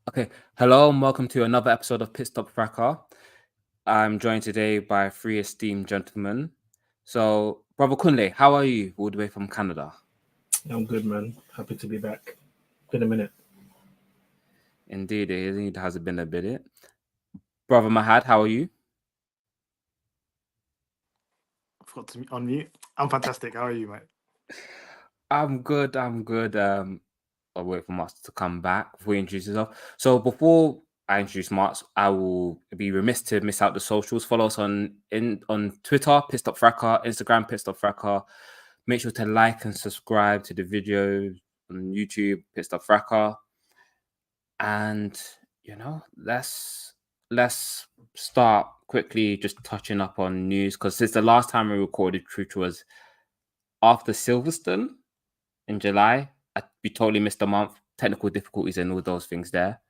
Okay, hello and welcome to another episode of Pitstop Fracas. I'm joined today by three esteemed gentlemen. So, Brother Kunle, how are you all the way from Canada? I'm good, man. Happy to be back. Been a minute. Indeed, it has been a bit. Brother Mahad, how are you? I forgot to unmute. I'm fantastic. How are you, mate? I'm good. I'll wait for Martz to come back before you introduce yourself. So before I introduce Martz, I will be remiss to miss out the socials. Follow us on Twitter, Pitstop Fracas, Instagram, Pitstop Fracas. Make sure to like and subscribe to the video on YouTube, Pitstop Fracas. And let's start quickly just touching up on news because since the last time we recorded, which was after Silverstone in July, we totally missed a month. Technical difficulties and all those things there.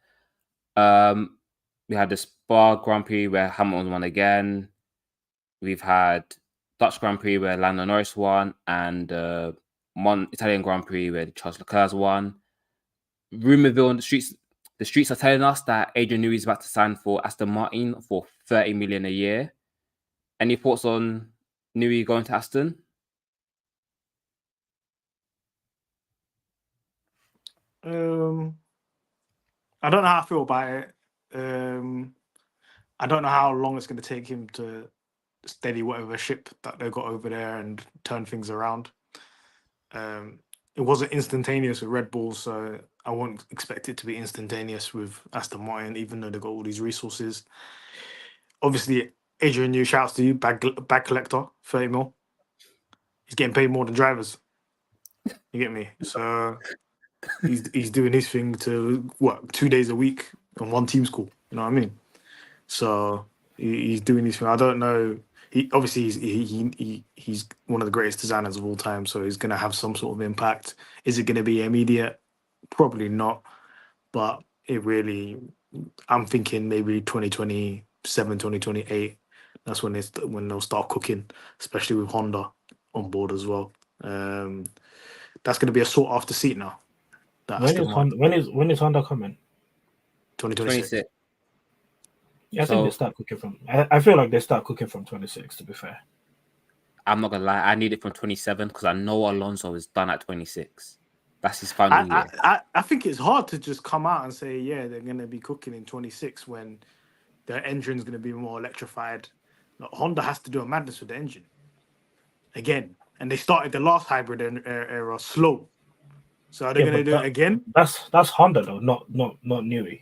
We had the Spa Grand Prix where Hamilton won again. We've had Dutch Grand Prix where Lando Norris won, and Italian Grand Prix where Charles Leclerc won. Rumorville on the streets are telling us that Adrian Newey is about to sign for Aston Martin for 30 million a year. Any thoughts on Newey going to Aston? I don't know how I feel about it. I don't know how long it's going to take him to steady whatever ship that they got over there and turn things around. It wasn't instantaneous with Red Bull, so I won't expect it to be instantaneous with Aston Martin, even though they've got all these resources. Obviously, Adrian Newey, shouts to you, bag collector, 30 mil. He's getting paid more than drivers. You get me? So he's doing his thing to work 2 days a week on one team school. You know what I mean? So he's doing his thing. I don't know. He's one of the greatest designers of all time. So he's going to have some sort of impact. Is it going to be immediate? Probably not. But I'm thinking maybe 2027, 2028. That's when they'll start cooking, especially with Honda on board as well. That's going to be a sought after seat now. When is Honda coming? 2026. Yeah, I think they start cooking from. I feel like they start cooking from 26. To be fair, I'm not gonna lie. I need it from 27 because I know Alonso is done at 26. That's his final year. I think it's hard to just come out and say, yeah, they're going to be cooking in 26 when their engine's going to be more electrified. Like, Honda has to do a madness with the engine again, and they started the last hybrid era slow. So are they going to do it again? That's Honda though, not Newey.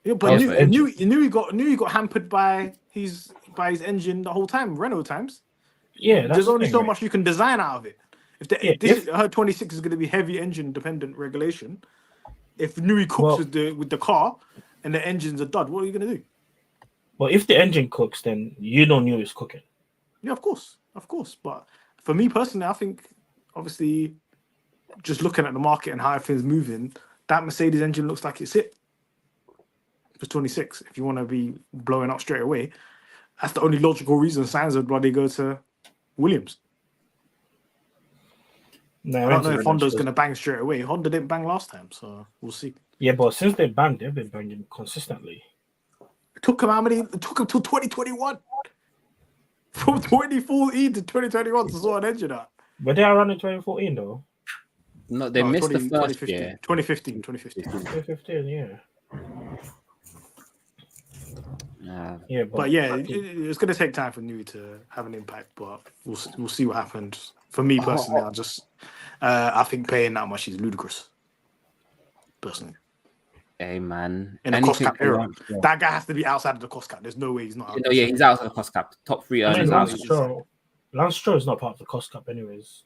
Yeah, but Newey got hampered by his engine the whole time, Renault times. Yeah, there's only so much you can design out of it. Her 26 is going to be heavy engine dependent regulation. If Newey cooks with the car and the engine's a dud, what are you going to do? Well, if the engine cooks, then Newey is cooking. Yeah, of course. But for me personally, I think obviously just looking at the market and how everything's moving, that Mercedes engine looks like it's it. For 26, if you want to be blowing up straight away, that's the only logical reason Sainz would rather go to Williams. No, I don't know if Honda's going to bang straight away. Honda didn't bang last time, so we'll see. Yeah, but since they banged, they've been banging consistently. It took them It took them till 2021. From 2014 to 2021 to sort an engine out. But they are running 2014 though. No, they missed the first year. 2015, yeah. But it's going to take time for Newey to have an impact, but we'll see what happens. For me personally, I think paying that much is ludicrous. Personally. Hey man, in the cost cap era, that guy has to be outside of the cost cap. There's no way he's not. He's outside the cost cap. Top three earners. Lance Stroll is not part of the cost cap, anyways.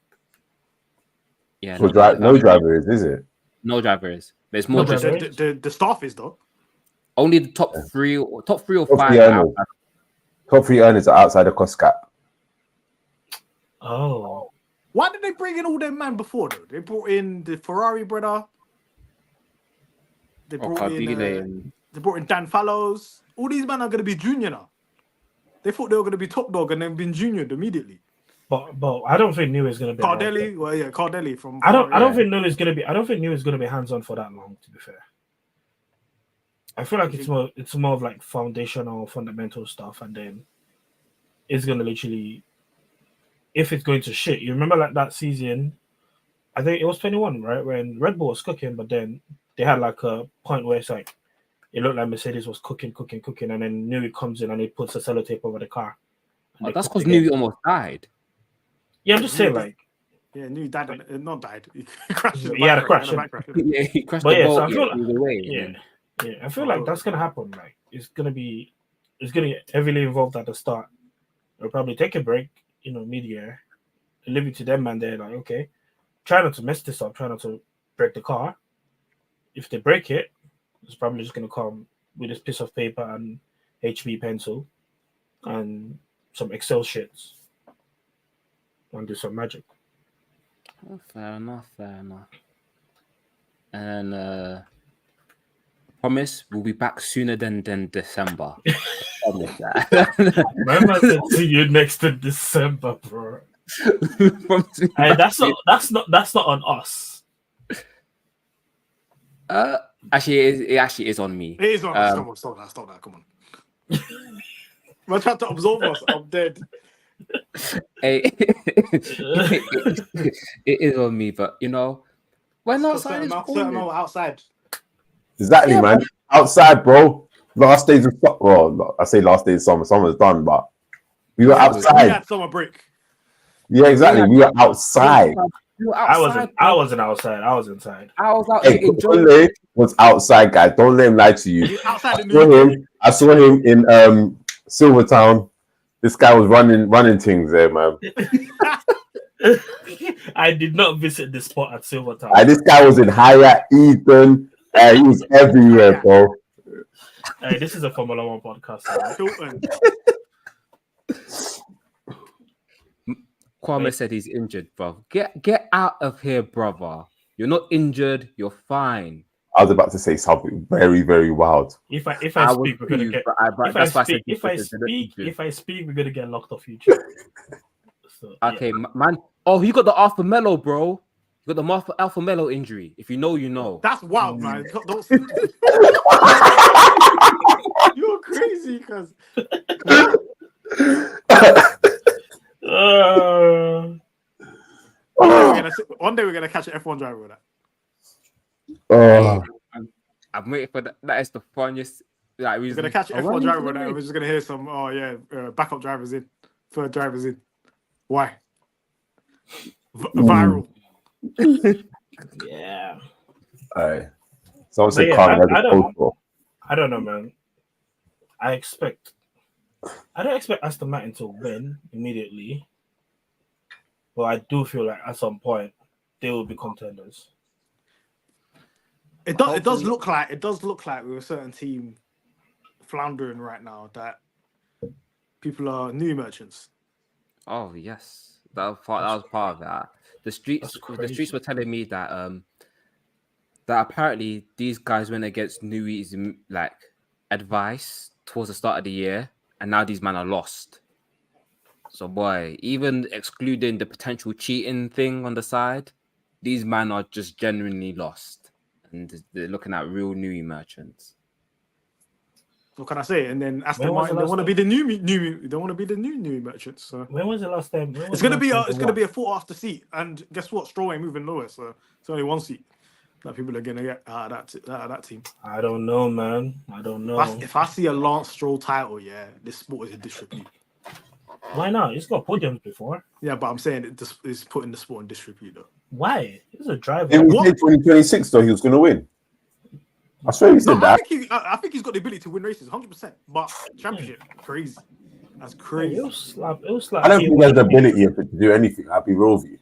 Yeah, no driver is it? No driver is. There's more. The staff is though. Only the top three or five. Top three earners are outside the cost cap. Oh. Why did they bring in all them man before though? They brought in the Ferrari brother. They brought in Dan Fallows. All these men are going to be junior now. They thought they were going to be top dog and then been juniored immediately. But I don't think Newey is going to be Cardelli. Well, yeah, Cardelli from. I don't think Newey is going to be. I don't think Newey is going to be hands on for that long. To be fair. I feel like it's more of like foundational, fundamental stuff, and then it's gonna literally, if it's going to shit. You remember like that season? I think it was 21, right? When Red Bull was cooking, but then they had like a point where it's like it looked like Mercedes was cooking, and then Newey comes in and he puts a sellotape over the car. Oh, that's because Newey almost died. Yeah, I'm just saying, like, yeah, Newey died, not died. He crashed. He had a crash. Yeah, he crashed But the yeah, boat. so I feel either way, yeah, I feel like that's gonna happen. Like, it's gonna get heavily involved at the start. They'll probably take a break, mid-year, and leave it to them, and they're like, okay, try not to mess this up, try not to break the car. If they break it, it's probably just gonna come with this piece of paper and HB pencil and some Excel sheets and do some magic. Oh, fair enough. And promise we'll be back sooner than December. Promise that. Remember to see you next to December, bro. Hey, that's not on us. Actually, it actually is on me. It is on us. Stop that. Come on. I'm trying to absolve us. I'm dead. Hey, it is on me, but when outside is outside. Exactly, Yeah, man. Outside, bro. Last days of summer. Well, I say last days of summer. Summer's done, but we were We outside. had summer break. Yeah, exactly. We were outside. You were I outside, wasn't outside. I was inside. I was out Hey, here enjoying. Kunle was outside, guys. Don't let him lie to you. Outside I saw him in Silvertown. This guy was running things there, man. I did not visit the spot at Silvertown. This guy was in Hyatt, Ethan. He was everywhere, bro. Hey, this is a Formula One podcast. Hilton. Kwame said he's injured, bro. Get out of here, brother. You're not injured. You're fine. I was about to say something very, very wild. If I I speak, we're gonna get. If I speak, we're gonna get locked off YouTube. So, Okay, man. Oh, he got the Alpha Mello, bro. He got the Alpha Mello injury. If you know, you know. That's wild, man. Don't... You're crazy, cuz. One day we're gonna catch an F1 driver with that. I'm waiting for that. That is the funniest. Like, we're gonna catch an F1 driver with that. We're just gonna hear some. Backup drivers in, third drivers in. Why? Viral. Yeah. All right. Someone said, I don't know, man. I don't expect Aston Martin to win immediately, but I do feel like at some point they will be contenders. It does look like with a certain team floundering right now that people are new merchants. Oh yes, that was part of that. The streets were telling me that that apparently these guys went against Newey's like advice towards the start of the year, and now these men are lost. So boy, even excluding the potential cheating thing on the side, these men are just genuinely lost, and they're looking at real Newey merchants. What can I say? And then Aston Martin, they want to be the new. They want to be the new merchants. So when was the last time? It's gonna be a fourth after seat, and guess what? Stroll ain't moving lower, so it's only one seat that people are gonna get out of that team. I don't know, man. I don't know. If I see a Lance Stroll title, yeah, this sport is in disrepute. Why not? He's got podiums before. Yeah, but I'm saying it's putting the sport in disrepute, though. Why? He's a driver. It was 2026, though. He was gonna win. I swear he said that. I think he's got the ability to win races, 100%. But championship, crazy. That's crazy. It was slap. I don't think he has the ability to do anything. I'll be real with you.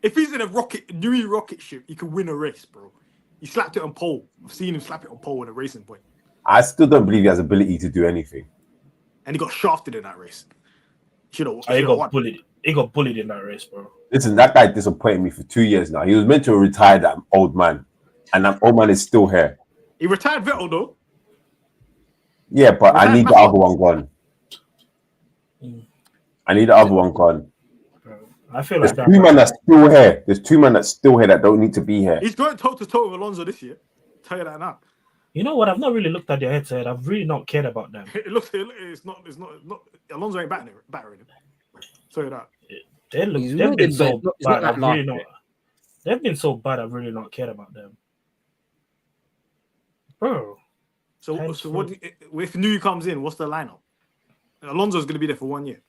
If he's in a Newey rocket ship, he could win a race, bro. He slapped it on pole. I've seen him slap it on pole in a racing point. I still don't believe he has the ability to do anything. And he got shafted in that race. He got bullied. He got bullied in that race, bro. Listen, that guy disappointed me for 2 years now. He was meant to retire, that old man, and that old man is still here. He retired Vettel, though. Yeah, but I need the other one gone. I need the other one gone. I feel like there's two men that's still here. There's two men that's still here that don't need to be here. He's going toe to toe with Alonso this year. Tell you that now. You know what? I've not really looked at their head-to-head. I've really not cared about them. It's not. Alonso ain't battering him. Sorry that. They've been so bad. I've really not. They've been so bad. I've really not cared about them, bro. So what? If Newey comes in, what's the lineup? Alonso's going to be there for 1 year.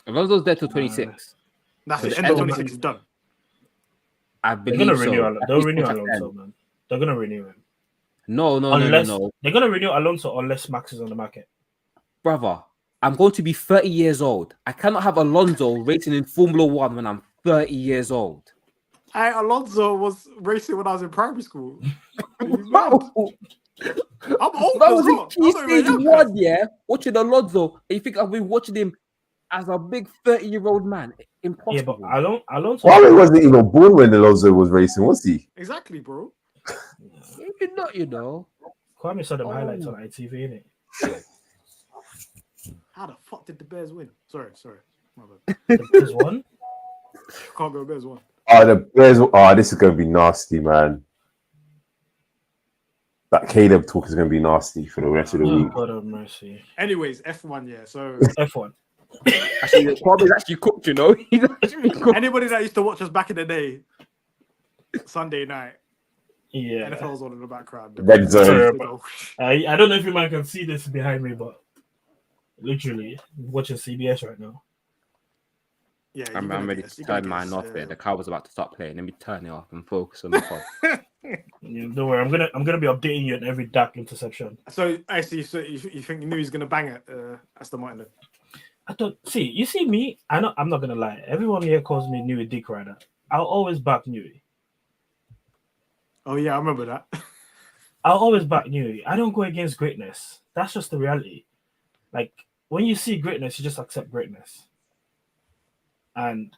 Alonso's there till 26. That's So the end of 26 is done. I They're believe gonna renew. so. They'll renew Alonso, man. They're gonna renew him. No. They're gonna renew Alonso unless Max is on the market. Brother, I'm going to be 30 years old. I cannot have Alonso racing in Formula One when I'm 30 years old. Alonso was racing when I was in primary school. I'm old. I was in key stage 1, yeah, watching Alonso. And you think I've been watching him as a big 30-year-old man? Impossible. Yeah, but Alonso. Kwame wasn't even born when Alonso was racing, was he? Exactly, bro. You're not, you know. Kwame saw them highlights on ITV, innit? How the fuck did the Bears win? Sorry. My bad. The Bears won? Can't go Bears won. Oh, the Bears. Oh, this is going to be nasty, man. That Caleb talk is going to be nasty for the rest of the week. God have mercy. Anyways, F1, yeah. So F1. Actually, Kwame's actually cooked, you know. He's actually cooked. Anybody that used to watch us back in the day, Sunday night, yeah, NFL's on in the background. Red zone. I don't know if you man can see this behind me, but literally watching CBS right now. Yeah, I'm ready to turn mine off there. The car was about to start playing. Let me turn it off and focus on the pod. Yeah, don't worry, I'm gonna be updating you on every dark interception. So actually, you think you knew he's gonna bang at Aston Martin? I don't see. You see me. I'm not gonna lie. Everyone here calls me Newey Dick Rider. I'll always back Newey. Oh yeah, I remember that. I'll always back Newey. I don't go against greatness. That's just the reality. Like when you see greatness, you just accept greatness. And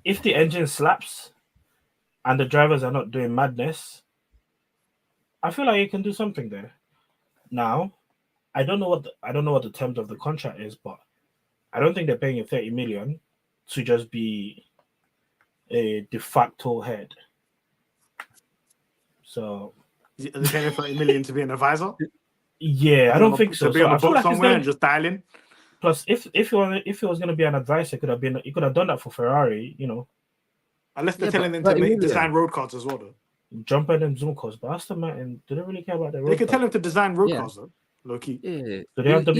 if the engine slaps and the drivers are not doing madness, I feel like you can do something there. Now, I don't know what the terms of the contract is, but I don't think they're paying you 30 million to just be a de facto head. So, are they paying 30 million to be an advisor? Yeah, I don't think so. To be on the boat like somewhere and just dial in. Plus, if it was going to be an advisor, he could have done that for Ferrari, you know. Unless they're telling them to design road cards as well, though. Jump in them Zoom calls, but Aston Martin, do they really care about their road They could cards? tell them to design road cars, though. Low key. Yeah. Do they have the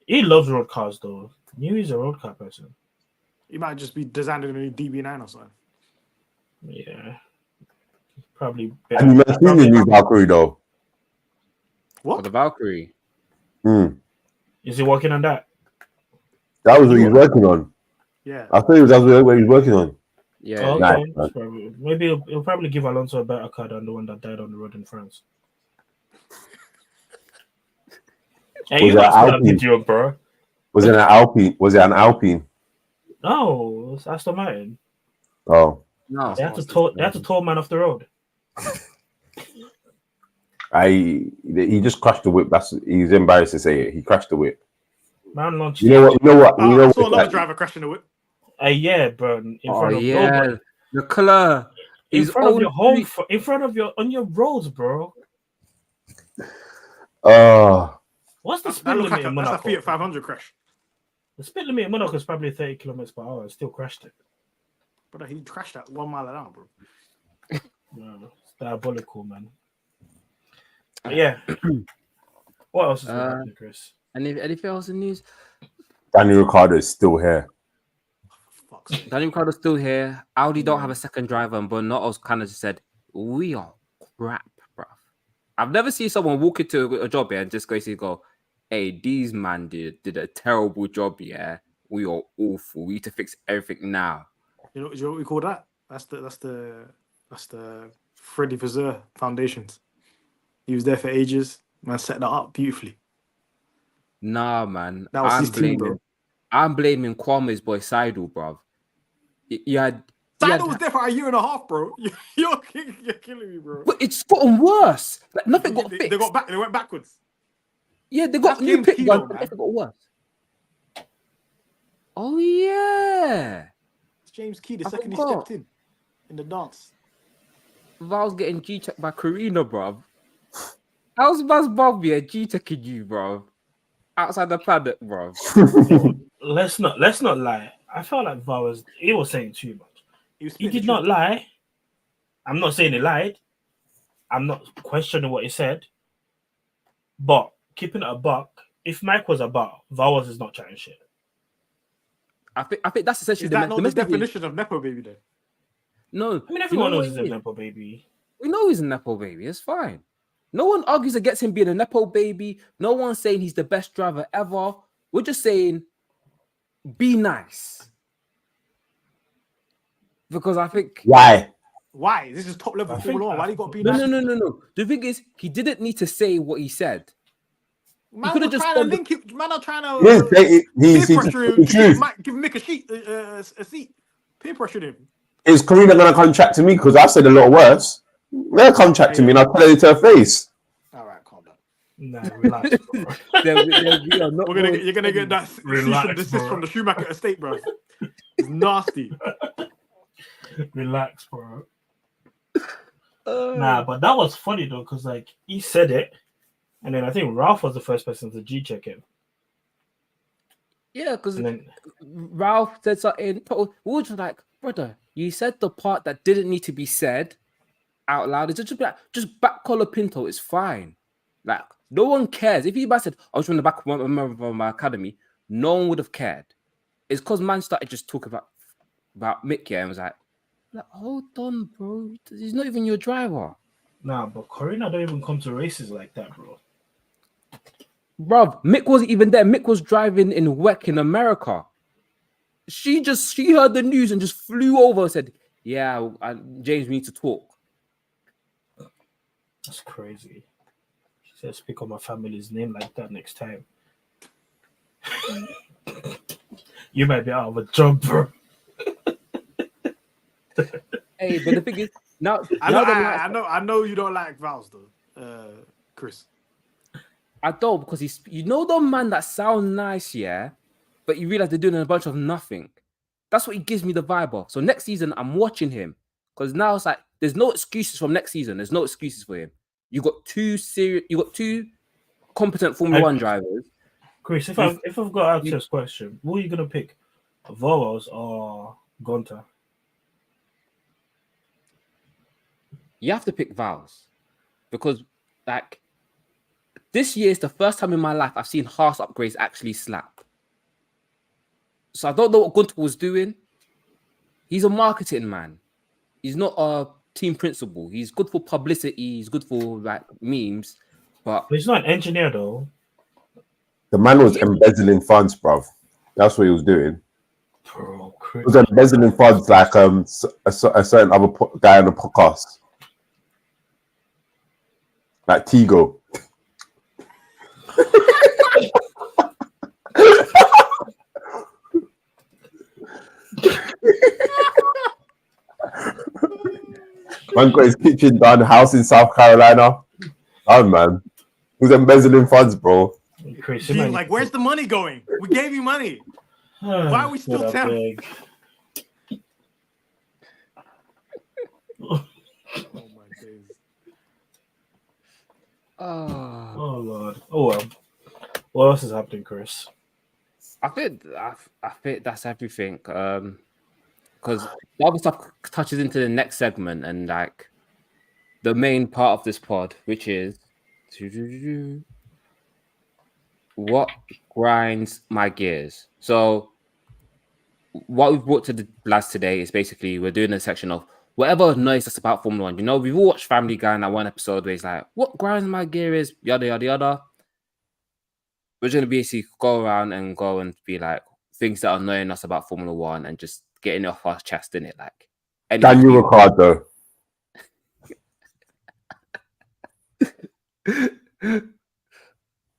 He loves road cars, though. He's a road car person. He might just be designing a new DB9 or something. Yeah. Probably. Have you seen the new Valkyrie, though? What? For the Valkyrie. Is he working on that? That was what he was working on. Yeah. I thought that was what he was working on. Yeah. Oh, okay. Nice. Maybe he'll probably give Alonso a better car than the one that died on the road in France. Hey, you got that video, bro. Was it an Alpine? Was it an Alpine? No, it's Aston Martin. Oh. No. They had to tow man off the road. He just crashed the whip. He's embarrassed to say it. He crashed the whip. Man launched. You know what? I saw another driver crashing the whip. Yeah, bro. In front of yeah, the color. In front of your home, in front of on your roads, bro. What's the speed limit in Monaco? That's a Fiat 500 crash. The speed limit in Monaco is probably 30 kilometers per hour. Still crashed it. But he crashed at 1 mile an hour, bro. No, it's diabolical, man. But yeah. What else is happening, Chris? Anything else in news? Daniel Ricciardo is still here. Daniel Ricciardo's still here. Audi don't have a second driver, and Bonotto's kind of just said, "We are crap, bruv." I've never seen someone walk into a job here and just basically go, "Hey, these man did a terrible job here. We are awful. We need to fix everything now." You know what we call that? That's the Freddie Vasseur Foundations. He was there for ages. Man, set that up beautifully. Nah, man. That was his team, bro. I'm blaming Kwame's boy Seidel, bruv. Seidel was there for a year and a half, bro. You're killing me, bro. But it's gotten worse. Like, nothing got fixed. They went backwards. Yeah, they got new pit guns, but nothing got worse. Oh yeah. It's James Key, the second he stepped in the dance. Val's getting G-checked by Karina, bro. How's Buzz Bobby G-checking you, bro? Outside the paddock, bro. Let's not lie. I felt like Val was saying too much. He did not lie. I'm not saying he lied. I'm not questioning what he said. But keeping it a buck, if Mike was a buck, Val is not chatting shit. I think that's essentially the definition of Nepo baby then? No. I mean, everyone knows he's a Nepo baby. We know he's a Nepo baby. It's fine. No one argues against him being a Nepo baby. No one's saying he's the best driver ever. We're just saying, be nice. Because I think... Why? This is top level Formula 1. Why do you got to be nice? No. The thing is, he didn't need to say what he said. Man, he could have just trying to link it. Man, I'm trying to he's peer pressure him. Give Mick a seat. Peer pressure him. Is Karina going to contract to me? Because I've said a lot worse. Let her contract to me and I'll tell it to her face. All right, calm down. Nah, relax, bro. You're gonna get that cease and desist from the Schumacher estate, bro. It's nasty. Relax, bro. Nah, but that was funny though, because like he said it, and then I think Ralph was the first person to G-check him. Yeah, because Ralph said something. We were just like, brother, you said the part that didn't need to be said out loud. It's just back collar Pinto is fine. Like, no one cares. If he said, I was from the back of my academy, no one would have cared. It's because man started just talking about Mick here and was like, hold on, bro. He's not even your driver. Nah, but Karina don't even come to races like that, bro. Bruv, Mick wasn't even there. Mick was driving in WEC in America. She heard the news and just flew over and said, yeah, James, we need to talk. That's crazy. She said, speak on my family's name like that next time. You might be out of a job, bro. Hey, but the thing is, I know you don't like Vals though, Chris. I don't, because he's, the man that sounds nice, yeah, but you realize they're doing a bunch of nothing. That's what he gives me the vibe of. So next season, I'm watching him, because now it's like there's no excuses from next season. There's no excuses for him. You got two competent Formula 1 drivers. Chris, if I've got to ask you this question, who are you gonna pick, Volos or Gunter? You have to pick Vals, because like this year is the first time in my life I've seen Haas upgrades actually slap. So I don't know what Gunter was doing. He's a marketing man. He's not a team principal. He's good for publicity. He's good for like memes, but he's not an engineer though. The man was embezzling funds, bruv. That's what he was doing. Bro, he was embezzling funds like a certain other guy on the podcast. Like Tigo. Man got his kitchen done, house in South Carolina. Oh man. He was embezzling funds, bro. He's like, where's the money going? We gave you money. Why are we still telling? Oh my days. Oh Lord. Oh well. What else is happening, Chris? I think that's everything. Because the other stuff touches into the next segment and like the main part of this pod, which is what grinds my gears. So what we've brought to the lads today is basically we're doing a section of whatever annoys us about Formula 1. You know, we've all watched Family Guy in that one episode where it's like, what grinds my gear is yada yada yada. We're going to basically go around and be like things that are annoying us about Formula 1 and just getting it off our chest, in it. Like Daniel Ricciardo.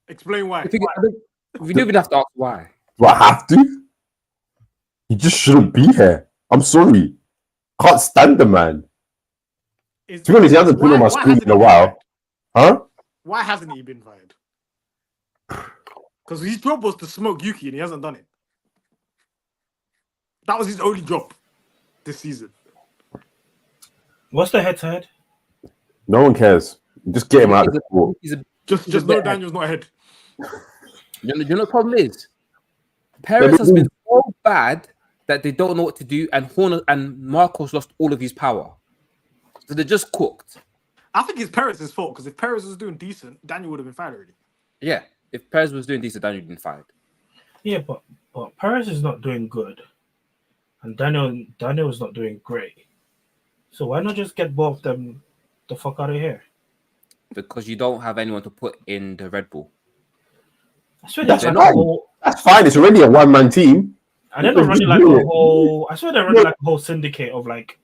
Explain why. We don't even have to ask why. Do I have to? He just shouldn't be here. I'm sorry. Can't stand the man. To be honest, he hasn't been on my screen in a while. Huh? Why hasn't he been fired? Because his job was to smoke Yuki and he hasn't done it. That was his only job this season. What's the head-to-head? No one cares. Just get him out of the sport. Just know Daniel's not ahead. You know the problem is? Perez has been so bad that they don't know what to do, and Horner and Marcos lost all of his power. So they're just cooked. I think it's Perez's fault, because if Perez was doing decent, Daniel would have been fired already. Yeah, if Perez was doing decent, Daniel would have been fired. Yeah, but Perez is not doing good, and Daniel is not doing great. So why not just get both of them the fuck out of here? Because you don't have anyone to put in the Red Bull. I swear That's fine. It's already a one-man team. And they're not running like a whole. I swear they're running like a whole syndicate of like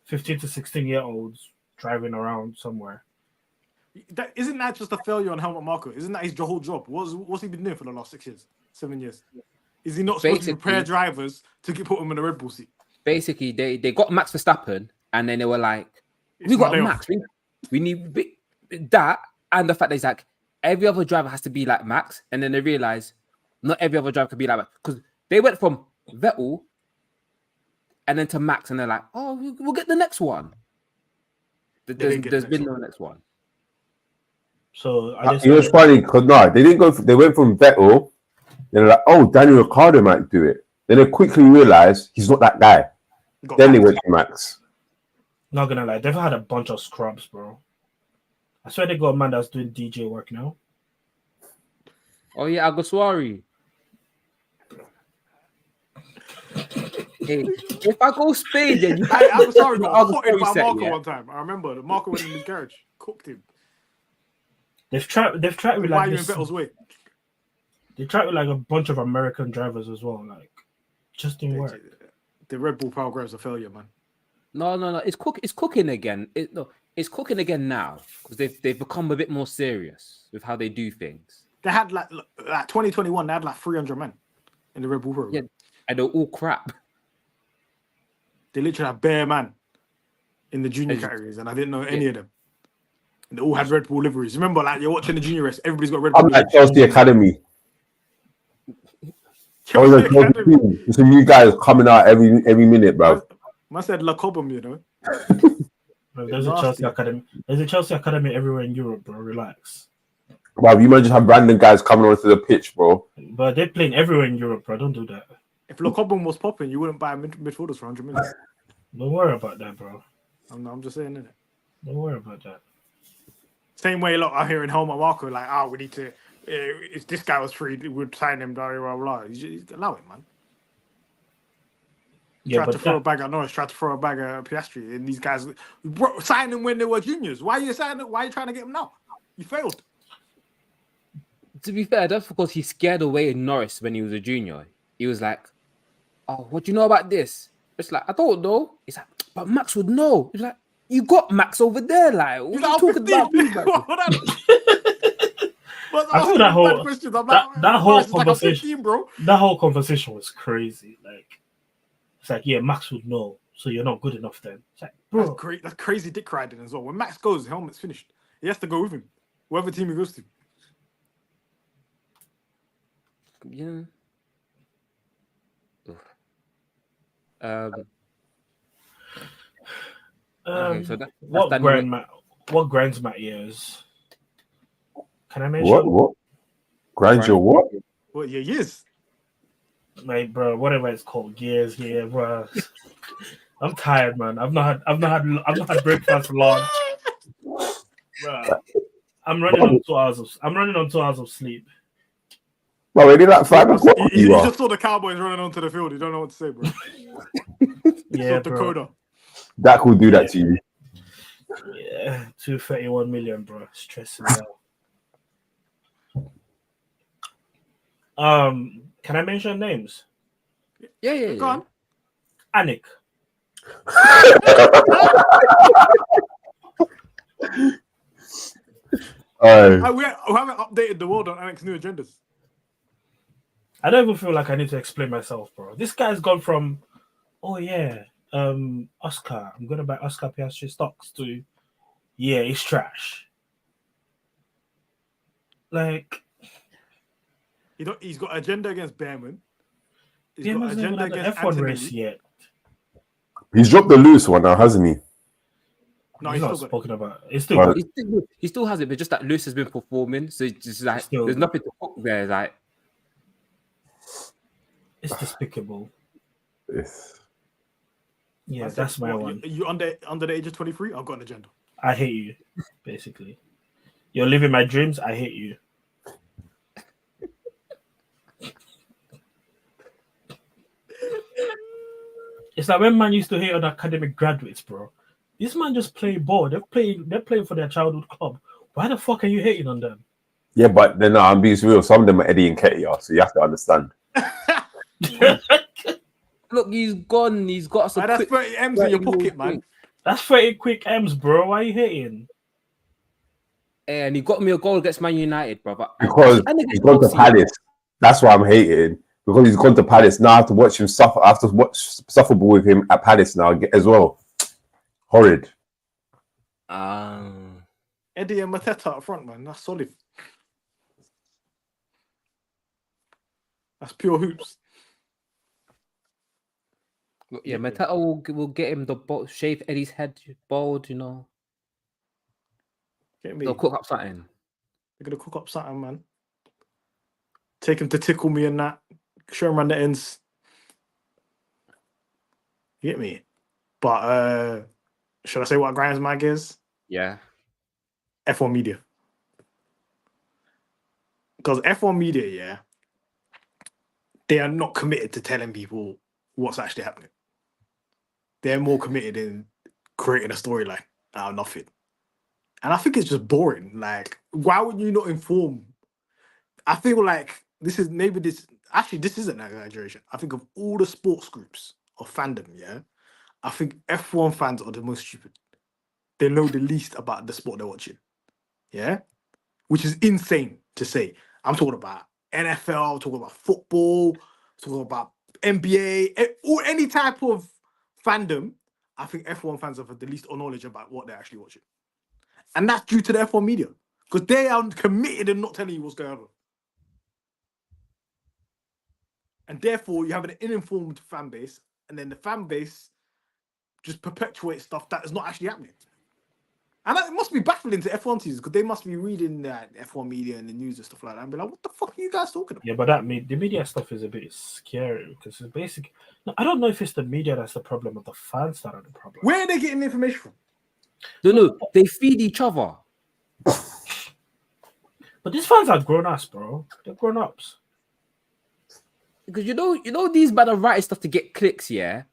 15 to 16-year-olds driving around somewhere. Isn't that just a failure on Helmut Marko? Isn't that his whole job? What's he been doing for the last 6 years, 7 years? Is he not supposed to prepare drivers to put them in a Red Bull seat? Basically, they got Max Verstappen, and then they were like, "We got Max. We need that," and the fact that he's like, every other driver has to be like Max, and then they realize not every other driver could be like Max, because they went from Vettel and then to Max, and they're like, "Oh, we'll get the next one." There's been no next one. So it was funny because they didn't go. They went from Vettel. They're like, "Oh, Daniel Ricciardo might do it." Then they quickly realized he's not that guy. Then they went to Max. Not gonna lie, they've had a bunch of scrubs, bro. I swear they got a man that's doing DJ work now. Oh yeah, Agoswari. Hey, if I go Spain, then I'm sorry, got hotted by Marco one time. I remember the Marco went in his garage, cooked him. They've tried with why like you in Vettel's way. They tried with like a bunch of American drivers as well, like just didn't work. The Red Bull program is a failure, man. No. It's cooking again. It's cooking again now because they've become a bit more serious with how they do things. They had like 2021. They had like 300 men in the Red Bull program. Yeah, and they're all crap. They literally had bare man in the junior categories, and I didn't know any of them. And they all had Red Bull liveries. Remember, like you're watching the junior race, everybody's got Red Bull. I'm like Chelsea Academy. There's some new guys coming out every minute, bro. Man said La Cobham, you know. Bro, there's a Chelsea Academy. There's a Chelsea Academy everywhere in Europe, bro. Relax. Wow, you might just have random guys coming onto the pitch, bro. But they're playing everywhere in Europe, bro. Don't do that. If La Cobham was popping, you wouldn't buy midfielders for 100 million. Don't worry about that, bro. I'm just saying, innit? Don't worry about that. Same way, look, I hear in Helmut Marko, like, we need to. If this guy was free, we'd sign him, blah, blah, blah. Allow it, man. Yeah, tried to throw a bag at Norris, tried to throw a bag at Piastri, and these guys signed them when they were juniors. Why are you signing them? Why are you trying to get them now? You failed. To be fair, that's because he scared away Norris when he was a junior. He was like, "Oh, what do you know about this?" It's like, "I don't know." He's like, "But Max would know." He's like, "You got Max over there, like what are you talking about?" I feel that whole conversation, bro. That whole conversation was crazy. Like, it's like, yeah, Max would know, so you're not good enough then. It's like, bro, that's crazy dick riding as well. When Max goes, the helmet's finished. He has to go with him, whatever team he goes to. Yeah. Okay, so what grinds my ears? Can I mention what? Grinds your what? What your ears? Like, bro, whatever it's called, gears, yeah, bro. I'm tired, man. I've not had breakfast for long. Bro, I'm running on 2 hours of sleep. Well, we did like 5 o'clock. You just saw the Cowboys running onto the field. You don't know what to say, bro. Yeah, Dakota. That could do that to you. Yeah, 231 million, bro. Stressing me out. Can I mention names? Yeah. Go on. Anik. We haven't updated the world on Anik's new agendas. I don't even feel like I need to explain myself, bro. This guy's gone from, Oscar, I'm gonna buy Oscar Piastri stocks to, yeah, it's trash. Like, he's got agenda against Behrman. He's got got agenda against against F1 Antonelli. race yet. He's dropped the loose one now, hasn't he? No, he's he's not still got it. spoken about. It's still Right. good. He still has it, but just that Lewis has been performing, so it's just like Still- there's nothing to hook there. Like It's despicable. It's- Yeah, Man said, that's my what, one. You under the age of 23? I've got an agenda. I hate you, basically. You're living my dreams. I hate you. It's like when man used to hate on academic graduates, bro. This man just play ball. They're playing for their childhood club. Why the fuck are you hating on them? Yeah, but then I'm being real. Some of them are Eddie and Ketia, so you have to understand. look, he's gone. He's got some. That's 30 M's in your pocket, man. That's 30 quick M's, bro. Why are you hating? And he got me a goal against Man United, brother. Because he's gone to Palace. That's why I'm hating. Because he's gone to Palace. Now I have to watch him suffer. I have to watch sufferable with him at Palace now as well. Horrid. Eddie and Mateta up front, man. That's solid. That's pure hoops. Yeah, Mateta will get him the shave Eddie's head bald, you know. Get me. They'll cook up something. They're gonna cook up something, man. Take him to tickle me and that. Show him around the ends. You get me? But should I say what Grimes mag is? Yeah. F1 Media. Because F1 Media, yeah, they are not committed to telling people what's actually happening. They're more committed in creating a storyline out of nothing. And I think it's just boring. Like, why would you not inform? I feel like this isn't an exaggeration. I think of all the sports groups of fandom, yeah, I think F1 fans are the most stupid. They know the least about the sport they're watching. Yeah? Which is insane to say. I'm talking about NFL, I'm talking about football, I'm talking about NBA, or any type of fandom. I think F1 fans have the least knowledge about what they're actually watching. And that's due to the F1 media. Because they are committed in not telling you what's going on. And therefore, you have an uninformed fan base, and then the fan base just perpetuates stuff that is not actually happening. And it must be baffling to F1 teams because they must be reading that F1 media and the news and stuff like that and be like, what the fuck are you guys talking about? Yeah, but the media stuff is a bit scary because it's basic. No, I don't know if it's the media that's the problem or the fans that are the problem. Where are they getting the information from? No, they feed each other. But these fans are grown ups, bro. They're grown ups. Because you know these bad are writing stuff to get clicks, yeah.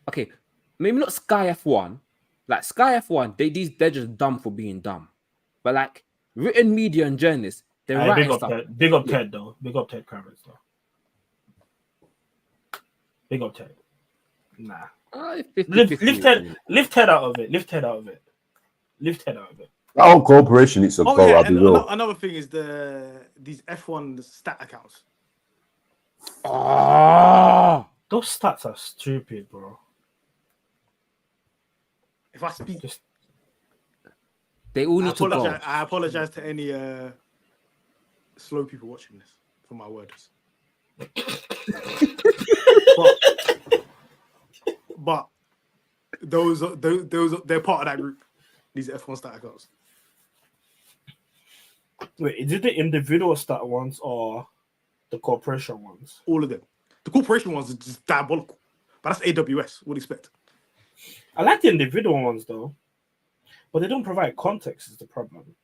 Okay, maybe not Sky F1. Like Sky F1, they're just dumb for being dumb. But like written media and journalists, they're writing stuff. Big up Ted though. Big up Ted Kravitz though. Big up Ted. Nah. Lift Ted out of it. Lift Ted out of it. Lift Ted out of it. That whole corporation needs to go. Yeah, I'll be real. another thing is these F1 stat accounts. Those stats are stupid, bro. If I speak, they all need to go. I apologize to any slow people watching this for my words. but those they're part of that group. These F1 stat accounts. Wait, is it the individual stat ones or the corporation ones? All of them. The corporation ones are just diabolical. But that's AWS. What do you expect? I like the individual ones though, but they don't provide context. Is the problem?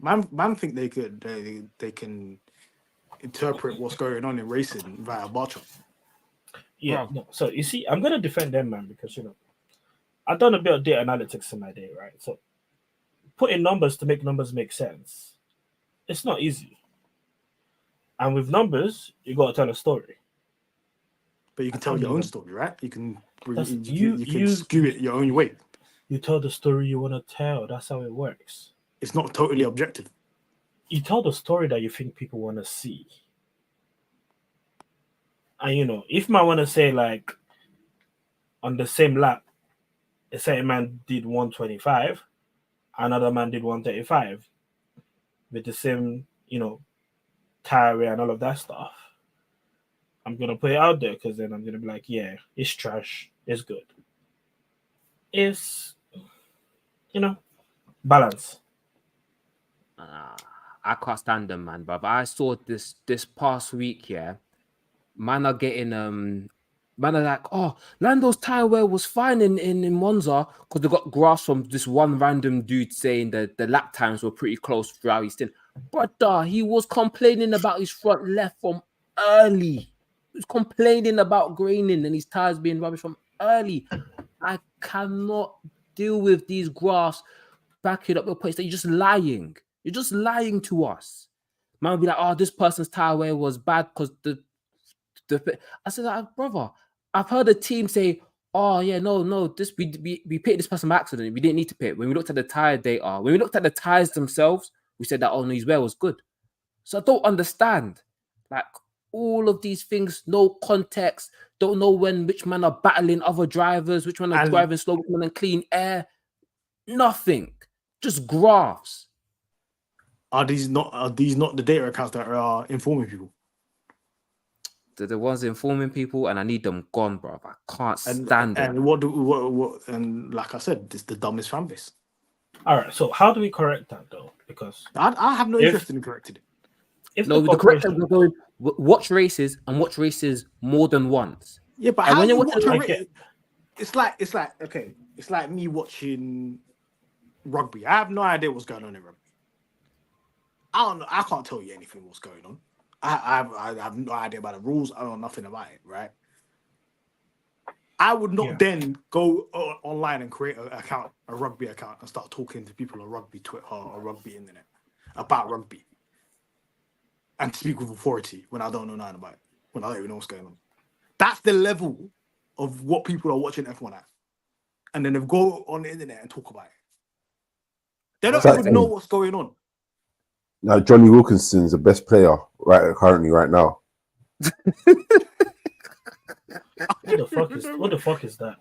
Man think they can interpret what's going on in racing via bar chart. Yeah. No. So you see, I'm gonna defend them, man, because I've done a bit of data analytics in my day, right? So putting numbers to make numbers make sense, it's not easy. And with numbers, you got to tell a story. But you can tell your own story, right? You can skew it your own way. You tell the story you want to tell. That's how it works. It's not totally objective. You tell the story that you think people want to see. And if I want to say like on the same lap, a certain man did 125, another man did 135 with the same, tire wear and all of that stuff. I'm gonna put it out there because then I'm gonna be like, yeah, it's trash, it's good. balance. I can't stand them, man. But I saw this past week, yeah. Man are getting man are like, oh, Lando's tire wear was fine in Monza because they got grass from this one random dude saying that the lap times were pretty close throughout his stint. But he was complaining about his front left from early. He was complaining about graining and his tires being rubbish from early. I cannot deal with these graphs backing up your points that you're just lying. You're just lying to us. Man will be like, oh, this person's tire wear was bad because the I said, brother, I've heard a team say, oh yeah, no, this we pitted this person by accident. We didn't need to pit. When we looked at the tire data, when we looked at the tires themselves, we said that his wear was good. So I don't understand, like all of these things, no context, don't know which man are battling other drivers, which one are driving slow, which one are clean air, nothing, just graphs. Are these not the data accounts that are informing people? The ones informing people, and I need them gone, bro. I can't stand them. And what? And like I said, it's the dumbest fan base. All right, so how do we correct that though? Because I have no interest in correcting it. The correction will go watch races and watch races more than once. Yeah, but how when you watch a race, it's like okay, it's like me watching rugby. I have no idea what's going on in rugby. I don't know. I can't tell you anything what's going on. I have no idea about the rules. I know nothing about it, right? I would not then go online and create a rugby account and start talking to people on rugby Twitter or rugby internet about rugby and speak with authority when I don't know nothing about it, when I don't even know what's going on. That's the level of what people are watching F1 at. And then they go on the internet and talk about it. They don't even know what's going on. Now, Johnny Wilkinson's the best player currently right now. What the fuck is that?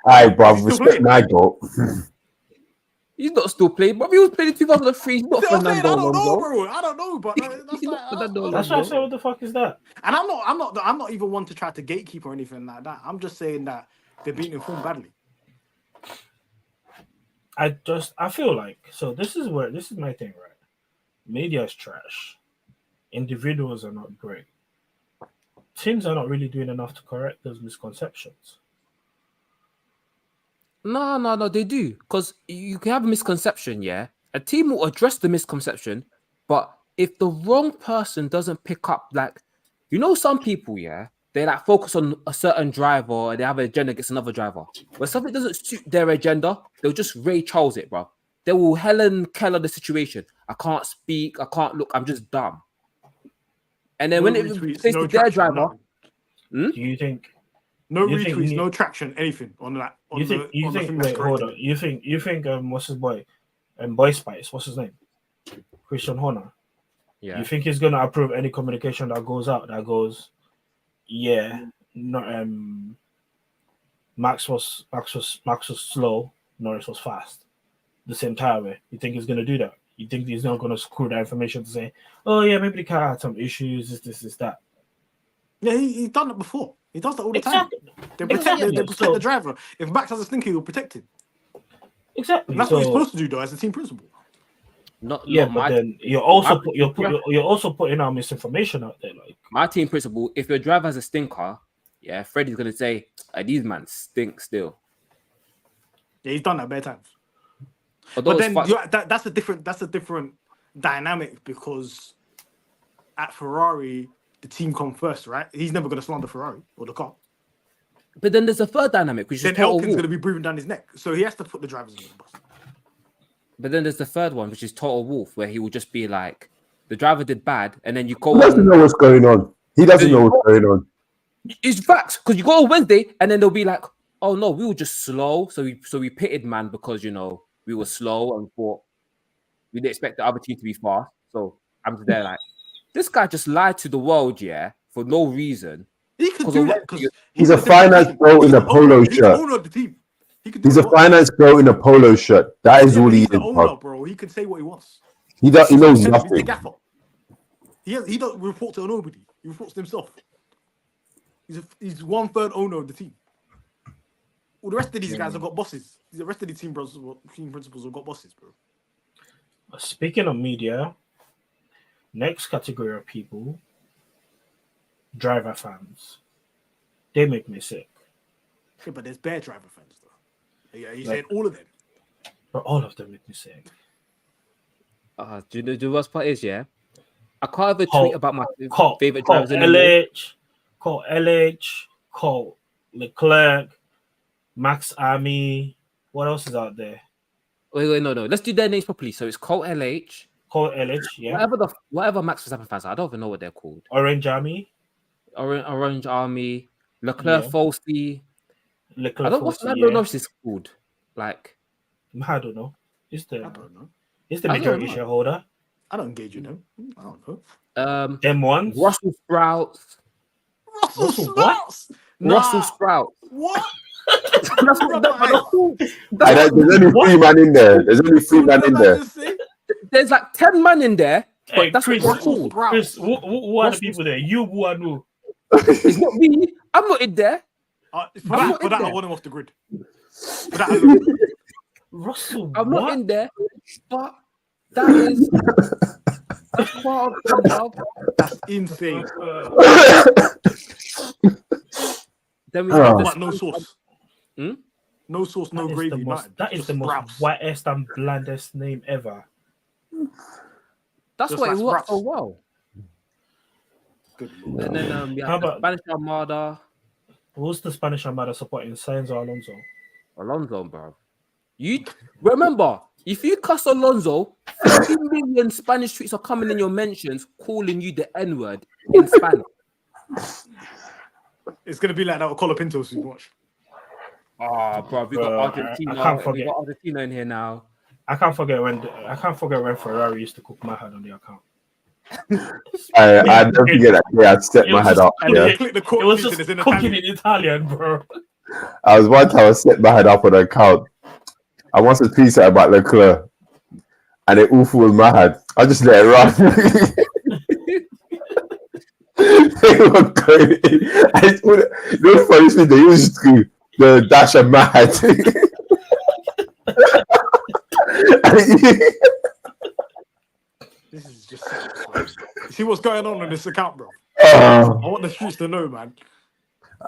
Alright, bro, respect Nigel. He's not still playing, but he was playing in 2003. He's not Fernando. I don't know, bro. I don't know, but that's why I said, what the fuck is that? And I'm not even one to try to gatekeep or anything like that. I'm just saying that they're being informed badly. I feel like, so this is my thing, right? Media is trash. Individuals are not great. Teams are not really doing enough to correct those misconceptions. No, they do. Because you can have a misconception, yeah? A team will address the misconception, but if the wrong person doesn't pick up, like, some people, yeah, they like focus on a certain driver and they have an agenda against another driver. When something doesn't suit their agenda, they'll just Ray Charles it, bro. They will Helen Keller the situation. I can't speak, I can't look, I'm just dumb. And then when it faces their driver, do you think no retweets, no traction, anything on that? You think what's his boy? Boy Spice, what's his name? Christian Horner. Yeah. You think he's gonna approve any communication that goes out that goes, yeah, no, Max was slow, Norris was fast. The same tire way. You think he's gonna do that? You think he's not gonna screw that information to say, oh yeah, maybe the car had some issues, this, that. Yeah, he's done it before. He does that all the time. They protect the driver. If Max has a stinky, he'll protect him. Exactly. And that's what he's supposed to do, though, as a team principal. But then you're also putting out misinformation out there. Like my team principal, if your driver has a stinker, yeah, Freddie's gonna say, these man stink still. Yeah, he's done that bare times. But then that's a different dynamic, because at Ferrari, the team come first, right? He's never going to slander Ferrari or the car. But then there's a third dynamic, which then is Total Elkin's Wolf. going to be breathing down his neck, so he has to put the drivers in the bus. But then there's the third one, which is Total Wolf, where he will just be like, the driver did bad, and then you go. He doesn't know what's going on. He doesn't know what's going on. It's facts, because you go on Wednesday, and then they'll be like, oh no, we were just slow, so we pitted, man, because we were slow and thought we didn't expect the other team to be fast. So I'm there like, this guy just lied to the world, yeah, for no reason. He could do that because he's a finance bro in a polo shirt. He's the owner of the team. He's a finance bro in a polo shirt. That is all he is, owner, bro. He can say what he wants. He knows nothing. He's the gaffer. He doesn't report to nobody. He reports to himself. He's 1/3 owner of the team. All the rest of these guys have got bosses. The rest of the team principals have got bosses, bro. Speaking of media, next category of people, driver fans. They make me sick. Yeah, but there's bare driver fans though. Yeah, you Like- said all of them. But all of them make me sick. Do you know the worst part is, yeah? I can't ever Call- tweet about my Call favorite drivers in the world. LH, call LH, call Leclerc, Max Army. What else is out there? Wait, no. Let's do their names properly. So it's Colt LH, Call LH, yeah. whatever Max Verstappen fans are. I don't even know what they're called. Orange Army, Orange Army, Leclerc Yeah. Falsey. Leclerc. I don't know what Fossey, Lando yeah. Norris is called. Like, I don't know. It's I the don't know. majority know. shareholder. I don't engage with them. I don't know. Them ones. Russell Sprouts. Russell what? Sprouts. Russell Sprouts. What? That's what There's only three man in there. There's only three man in there. there's like 10 man in there. But Hey, that's Chris, what they're called. Chris, who are the people there? You, who are who? It's not me. I'm not in there. For not that, in I there. want him off the grid. For that alone. Russell, I'm what? not in there. But that's part of the job. That's insane. Then we Oh. have But this. no sauce. Hmm? No sauce, no That is gravy. the most, nothing. that is Just the most Sprouts. whitest and blandest name ever. That's Just why like it worked so Sprouts. well. Good Lord. And then we How have the about- Spanish Armada, Who's the Spanish Armada supporting Sainz or Alonso? Alonso, bro. You remember, if you cuss Alonso, 50 million Spanish tweets are coming in your mentions calling you the N-word in Spanish. It's gonna be like that with Colapintos we watch. Oh, bro, we got Bro, Argentina. I can't We forget. got Argentina in here now. I can't forget when Ferrari used to cook Mahad on the account. I don't forget that day I set It my was head just- up. And Yeah, you click the It quote was feature, just it's in cooking Italian. in Italian, bro. I was one time I set my head up on an account. I wanted to piece out about Leclerc, and it awful with Mahad. I just let it run. They were going. The funniest thing they used to the dash of Mahad. This is just such a switch. See what's going on this account, bro. Uh, I want the streets to know, man.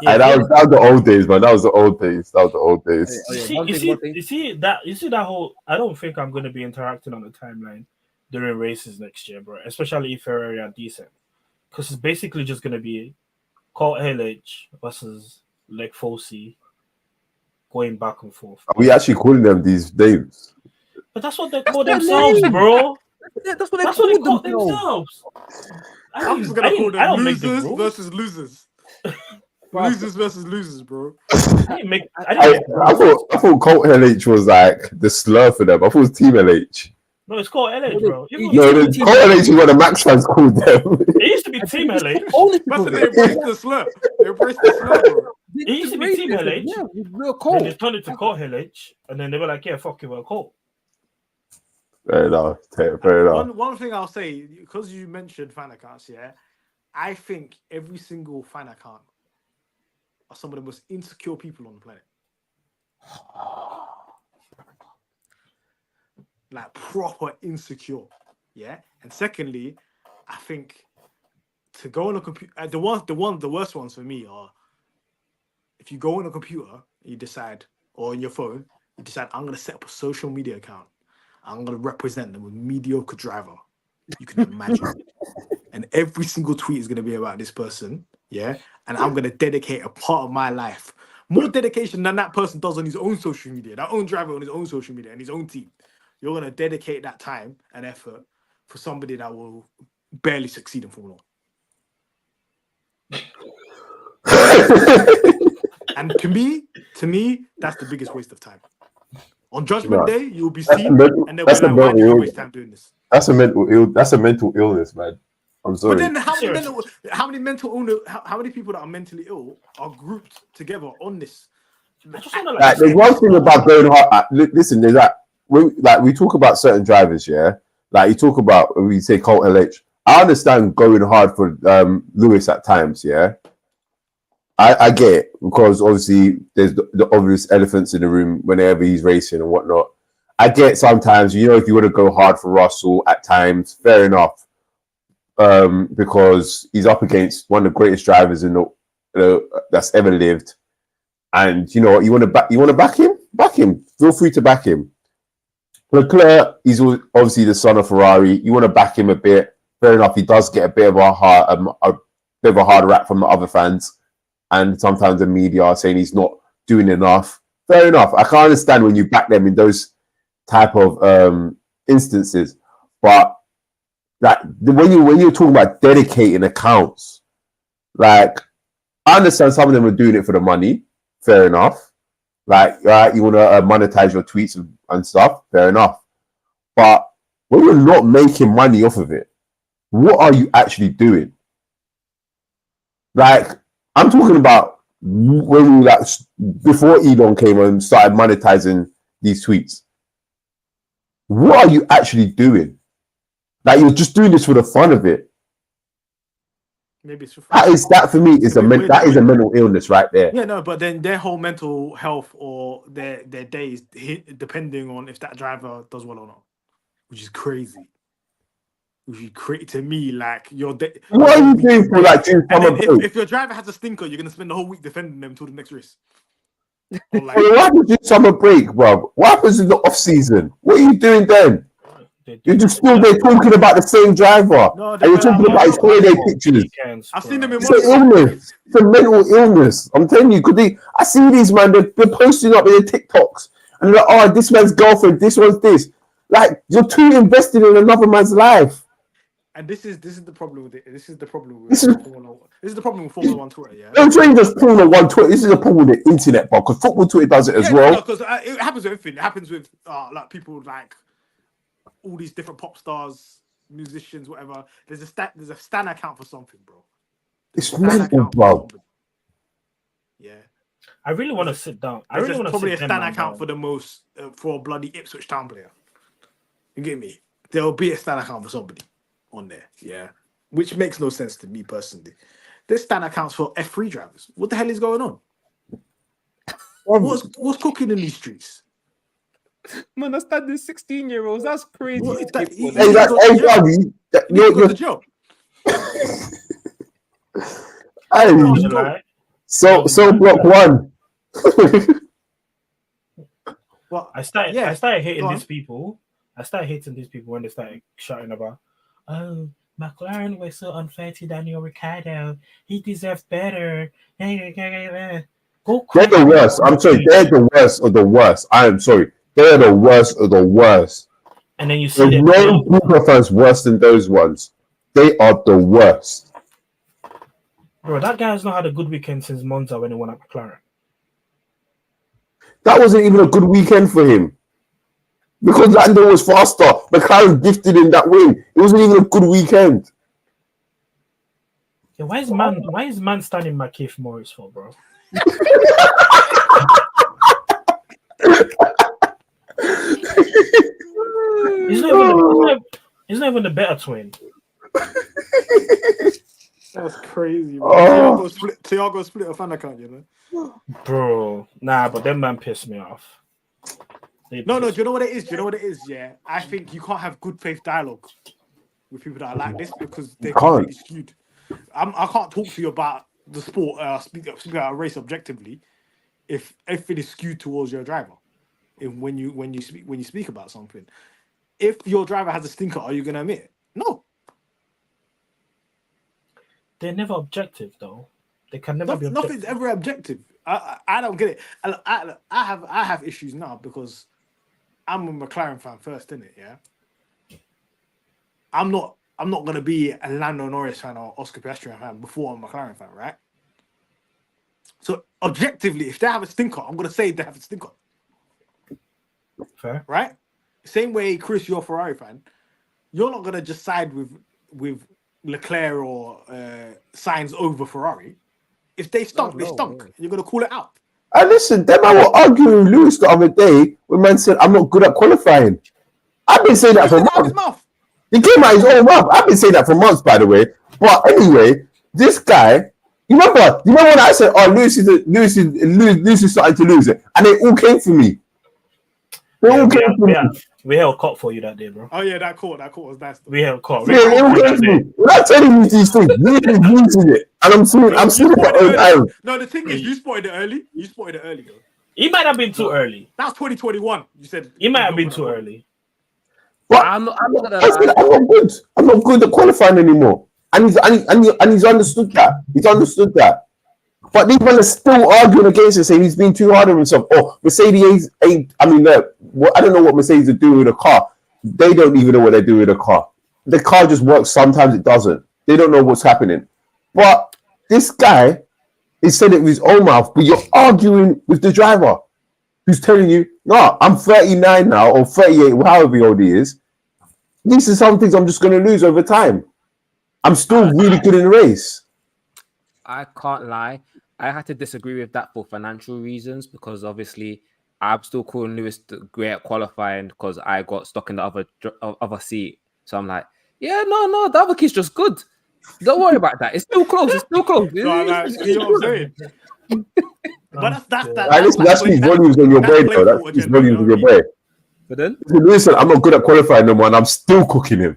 and that was the old days, man. That was the old days. Oh, You yeah, see, one you, thing, see, one thing. you see that whole. I don't think I'm going to be interacting on the timeline during races next year, bro. Especially if Ferrari are decent, because it's basically just going to be Colt LH versus Leg Fossey going back and forth. Are we actually calling them these names? But that's what they call their themselves, name. bro. That's what they That's what they call call themselves. themselves. I'm just gonna call I don't them make the losers rules. versus losers. Bro. Losers versus losers, bro. I didn't make the I rules. thought Colt LH was like the slur for them. I thought it was Team LH. No, it's called LH, bro. Even You No, see the Team Colt LH is what the Max fans called them. it used to be Team LH. Only That's people what they embraced the slur. They embraced the slur, bro. It used to be Team LH. Yeah, with real Then cold. they turned it to Colt LH, and then they were like, "Yeah, fuck you, we're Colt." Fair enough. Fair enough. One thing I'll say, because you mentioned fan accounts, yeah, I think every single fan account are some of the most insecure people on the planet. Like proper insecure, yeah. And secondly, I think to go on a computer, the worst ones for me are if you go on a computer, you decide, or on your phone, you decide I'm gonna set up a social media account. I'm gonna represent them with mediocre driver. You can imagine, and every single tweet is gonna be about this person, yeah. And I'm gonna dedicate a part of my life, more dedication than that person does on his own social media, that own driver on his own social media and his own team. You're gonna dedicate that time and effort for somebody that will barely succeed in Formula 1. And to me, that's the biggest waste of time. On Judgment Day, you'll be That's a seen, mental- and they'll that's be a like, "Why did you mental waste time doing this?" That's a mental illness, man. I'm sorry. But then, how many people that are mentally ill are grouped together on this? I just wanna Like, there's one thing about going hard. Listen, there's that we talk about certain drivers, yeah. Like you talk about we say Colt LH. I understand going hard for Lewis at times, yeah. I get it because obviously there's the obvious elephants in the room whenever he's racing and whatnot. I get sometimes, you know, if you want to go hard for Russell at times, fair enough. Because he's up against one of the greatest drivers in that's ever lived, and you know what, you want to back him. Feel free to back him. Leclerc, he's obviously the son of Ferrari. You want to back him a bit. Fair enough. He does get a bit of a hard rap from the other fans, and sometimes the media are saying he's not doing enough. Fair enough. I can understand when you back them in those type of instances, but like when you're talking about dedicating accounts, like I understand some of them are doing it for the money. Fair enough. Like, right, you want to monetize your tweets and stuff. Fair enough. But when you're not making money off of it, what are you actually doing? Like, I'm talking about when before Elon came and started monetizing these tweets. What are you actually doing? Like, you're just doing this for the fun of it. Maybe it's for that for me is a mental illness right there. Yeah, no, but then their whole mental health or their days depending on if that driver does well or not, which is crazy. Which is crazy to me. Like what are you doing for like if your driver has a stinker, you're gonna spend the whole week defending them until the next race. Like, what happens in summer break, bro? What happens in the off season? What are you doing then? You're just still there talking about the same driver. No, and you're talking about his holiday pictures. I've seen them in It's an illness. It's a mental illness. I'm telling you, I see these man, they're posting up in their TikToks. And they're like, oh, this man's girlfriend, this one's this. Like, you're too invested in another man's life. And this is the problem with it. This is the problem with Formula 1 Twitter, yeah? I'm saying just Formula 1 Twitter. This is a problem with the internet, bro. Because football Twitter does it as well. Because it happens with everything. It happens with like people like all these different pop stars, musicians, whatever. There's a stan account for something, bro. It's mental, bro. Yeah. I really want to sit down. There's probably a stan account for the most for a bloody Ipswich Town player. You get me? There'll be a stan account for somebody on there, yeah. Which makes no sense to me personally. There's stan accounts for F3 drivers. What the hell is going on? What's cooking in these streets? Man, I studied 16-year-olds. That's crazy. You're the joke. So block one. Well, I started hating these people. I started hating these people when they started shouting about, oh, McLaren was so unfair to Daniel Ricciardo. He deserves better. Go they're the worst. I'm sorry. They're the worst of the worst. I am sorry. They're the worst of the worst. And then you see there's no group of fans worse than those ones. They are the worst. Bro, that guy has not had a good weekend since Monza when he won at McLaren. That wasn't even a good weekend for him. Because Lando was faster. McLaren gifted him that win. It wasn't even a good weekend. Yeah, why is man standing McKeith Morris for, bro? He's not even the better twin. That's crazy, bro. Thiago split a fan account, you know? Bro, nah, but them man pissed me off. No, do you know what it is? Yeah, I think you can't have good faith dialogue with people that are like this because they're completely skewed. I can't talk to you about the sport, speak about a race objectively, if everything is skewed towards your driver. When you speak about something, if your driver has a stinker, are you going to admit it? No. They're never objective, though. They can never be objective. Nothing's ever objective. I don't get it. I have issues now because I'm a McLaren fan first, innit? Yeah. I'm not gonna be a Lando Norris fan or Oscar Piastri fan before I'm a McLaren fan, right? So objectively, if they have a stinker, I'm gonna say they have a stinker. Fair. Right? Same way, Chris, you're a Ferrari fan. You're not gonna just side with Leclerc or Sainz over Ferrari. If they stunk, they stunk. You're gonna call it out. And listen, them I were arguing with Lewis the other day when man said I'm not good at qualifying. I've been saying that for months. He came out his own mouth. I've been saying that for months, by the way. But anyway, this guy You remember when I said, "Oh, Lewis is starting to lose it," and they all came for me. They all came for me. We held caught for you that day, bro. Oh yeah, that caught was nice. We held caught. Yeah, they all came for me. When I'm telling you these things, you're using it, and I'm seeing my own eyes. No, the thing is, you spotted it early. Though. He might have been too early. That's 2021. You said he might have been too early. But I'm not gonna. I'm not good. I'm not good at qualifying anymore. And he's understood that. He's understood that. But these men are still arguing against it, saying he's been too hard on himself. Oh, Mercedes ain't. I mean, I don't know what Mercedes are doing with a car. They don't even know what they're doing with a car. The car just works. Sometimes it doesn't. They don't know what's happening. But this guy is saying it with his own mouth. But you're arguing with the driver, who's telling you, "No, I'm 39 now, or 38, however old he is. These are some things I'm just going to lose over time. I'm still really good in the race." I can't lie. I had to disagree with that for financial reasons because obviously I'm still calling Lewis great at qualifying because I got stuck in the other seat. So I'm like, yeah, no, the other kid's just good. Don't worry about that. It's still close. It's still close. You know what I'm saying? But that's that's these volumes on your brain, though. That's these volumes on your brain. But then, listen, I'm not good at qualifying no more, and I'm still cooking him.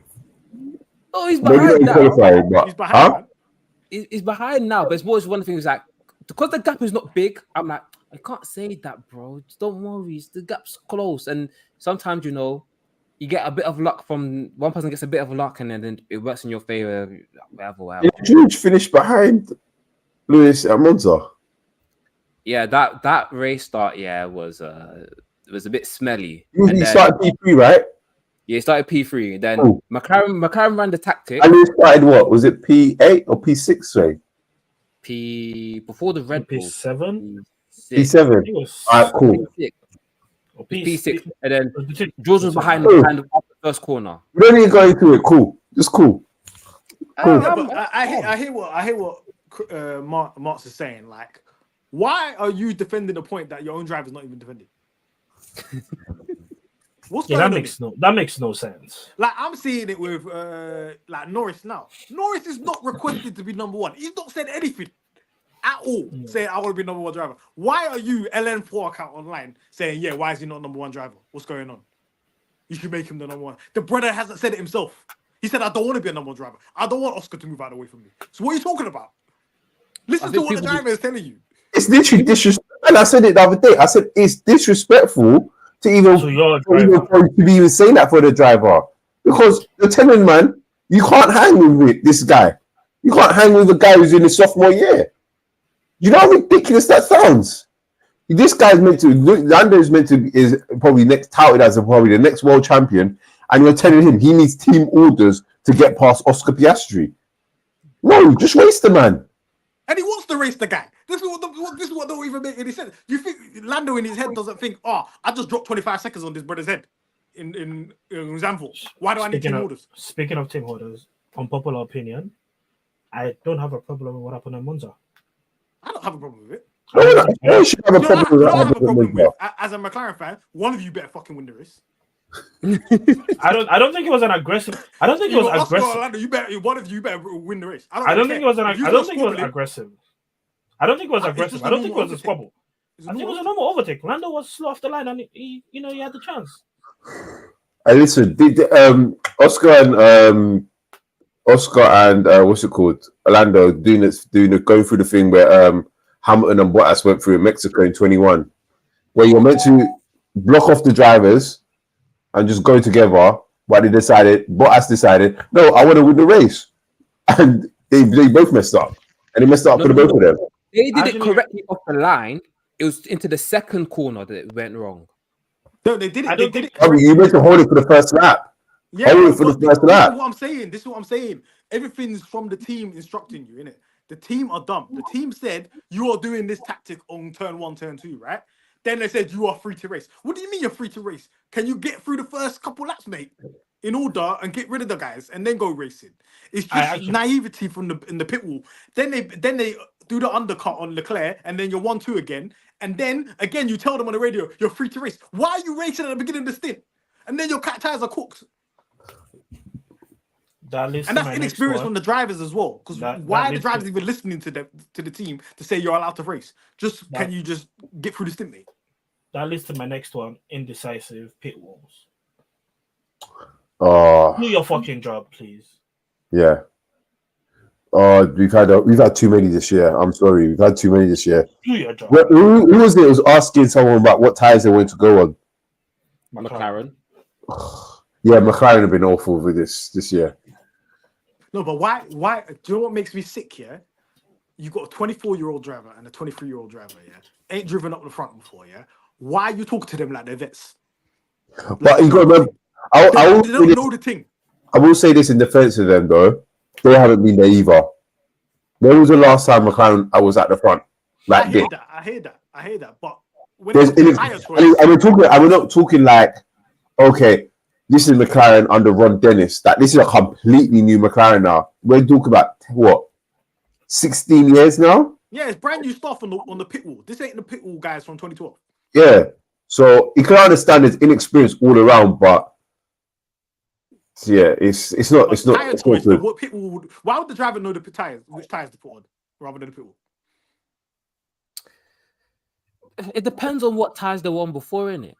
Oh, he's behind now. He's behind. He's behind now, but it's more one thing is like because the gap is not big. I'm like, I can't say that, bro. Just don't worry, the gap's close, and sometimes you get a bit of luck from one person gets a bit of luck, and then it works in your favor. Whatever. Did George finished behind Lewis at Monza? Yeah, that race start, was it was a bit smelly. He started P3, right? Yeah, he started P3. Then McLaren ran the tactic. And he started what? Was it P8 or P6? Sorry. Before the Red Bull. P7? P7. All right, cool. P6. And then George was behind the first corner. We don't need to go into it. Cool. Just cool. I hear what Martz is saying. Like, why are you defending a point that your own driver's not even defending? That makes no sense. Like I'm seeing it with like Norris now. Norris is not requested to be number one. He's not said anything at all saying I want to be number one driver. Why are you LN4 account online saying why is he not number one driver? What's going on? You should make him the number one. The brother hasn't said it himself. He said I don't want to be a number one driver. I don't want Oscar to move out of the way from me. So what are you talking about? Listen to what the driver is telling you. It's literally disrespectful. And I said it the other day. I said it's disrespectful to even be even saying that for the driver, because you're telling man you can't hang with this guy. You can't hang with a guy who's in his sophomore year. You know how ridiculous that sounds. This guy's Lando is probably next touted as probably the next world champion, and you're telling him he needs team orders to get past Oscar Piastri. No, just race the man. And he wants to race the guy. This is what don't even make any sense. You think Lando in his head doesn't think, I just dropped 25 seconds on this brother's head in Zandvoort. Why do I need team orders? Speaking of team orders, unpopular opinion, I don't have a problem with what happened at Monza. I don't have a problem with it. I should have a problem with it. As a McLaren fan, one of you better fucking win the race. I don't think it was an aggressive. I don't think it was aggressive. One of you better win the race. I don't think it was aggressive. I don't think it was aggressive. I don't think it was a squabble. I think it was a normal overtake. Lando was slow off the line, and he had the chance. Listen, did Oscar and what's it called? Lando going through the thing where Hamilton and Bottas went through in Mexico in 21, where you're meant to block off the drivers and just go together. But Bottas decided, no, I want to win the race, and they both messed up, and they messed up for the both of them. They did it correctly off the line. It was into the second corner that it went wrong. No, they did it. They did it. You meant to hold it for the first lap. Yeah, for the first lap. This is what I'm saying. Everything's from the team instructing you, innit? The team are dumb. The team said you are doing this tactic on turn 1, turn 2, right? Then they said you are free to race. What do you mean you're free to race? Can you get through the first couple laps, mate, in order and get rid of the guys and then go racing? It's just naivety from in the pit wall. Then they do the undercut on Leclerc, and then you're 1-2 again. And then again you tell them on the radio you're free to race. Why are you racing at the beginning of the stint? And then your cat tires are cooked. That leads And to that's my inexperience next from one. the drivers as well. Because That why are the leads drivers to- even listening to the team to say you're allowed to race? Just can you just get through the stint, mate? That leads to my next one: indecisive pit walls. Oh, Do your fucking job, please. yeah. Oh, we've had too many this year. I'm sorry, we've had too many this year. Do your job. Who was it? Was asking someone about what tires they wanted to go on. McLaren. Yeah, McLaren have been awful with this year. No, but why? Do you know what makes me sick here? You got a 24-year-old driver and a 23-year-old driver, yeah? Ain't driven up the front before, yeah? Why you talk to them like they're vets? But you got to remember, They don't know the thing. I will say this in defense of them, though. They haven't been there either. When was the last time McLaren I was at the front? Like I hear that. But when There's, it comes to tire choice, and we're not talking like, okay, this is McLaren under Ron Dennis. That this is a completely new McLaren now. We're talking about what, 16 years now? yeah, it's brand new stuff on the pit wall. This ain't the pit wall guys from 2012. Yeah. So you can understand it's inexperience all around, but yeah, it's not Tire choice. good. What pit wall? Why would the driver know which tires to put on rather than the pit wall? It depends on what tires they won before, innit?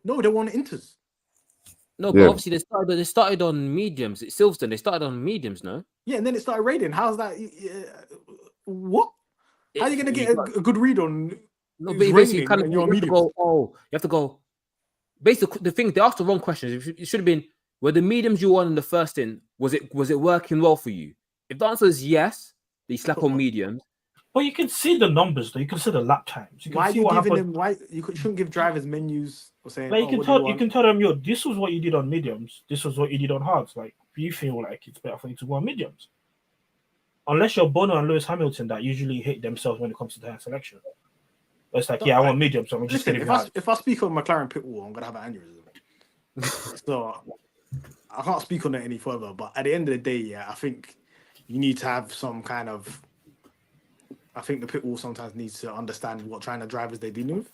No, they want inters. No, but obviously they started on mediums. It's Silverstone. They started on mediums, no? Yeah, and then it started raining. How's that? What? How are you going to get a good read on? No, it's but basically, raining kind of and you're on you have to mediums? go. You have to go. Basically, the thing they asked the wrong questions. It should have been: were the mediums you won in the first in? Was it working well for you? If the answer is yes, they slap on mediums. But you can see the numbers, though. You can see the lap times. You can Why are see you what giving happened. them? Why you shouldn't give drivers menus or saying? Like You can tell them, yo, this was what you did on mediums. This was what you did on hards. Like, you feel like it's better for you to go on mediums. Unless you're Bono and Lewis Hamilton that usually hate themselves when it comes to tire selection. It's like, I want mediums, so I'm just Listen, going to if I speak on McLaren pit wall, I'm gonna have an aneurysm. So I can't speak on it any further. But at the end of the day, yeah, I think you need to have some kind of. I think the pit wall sometimes needs to understand what kind of drivers they deal with.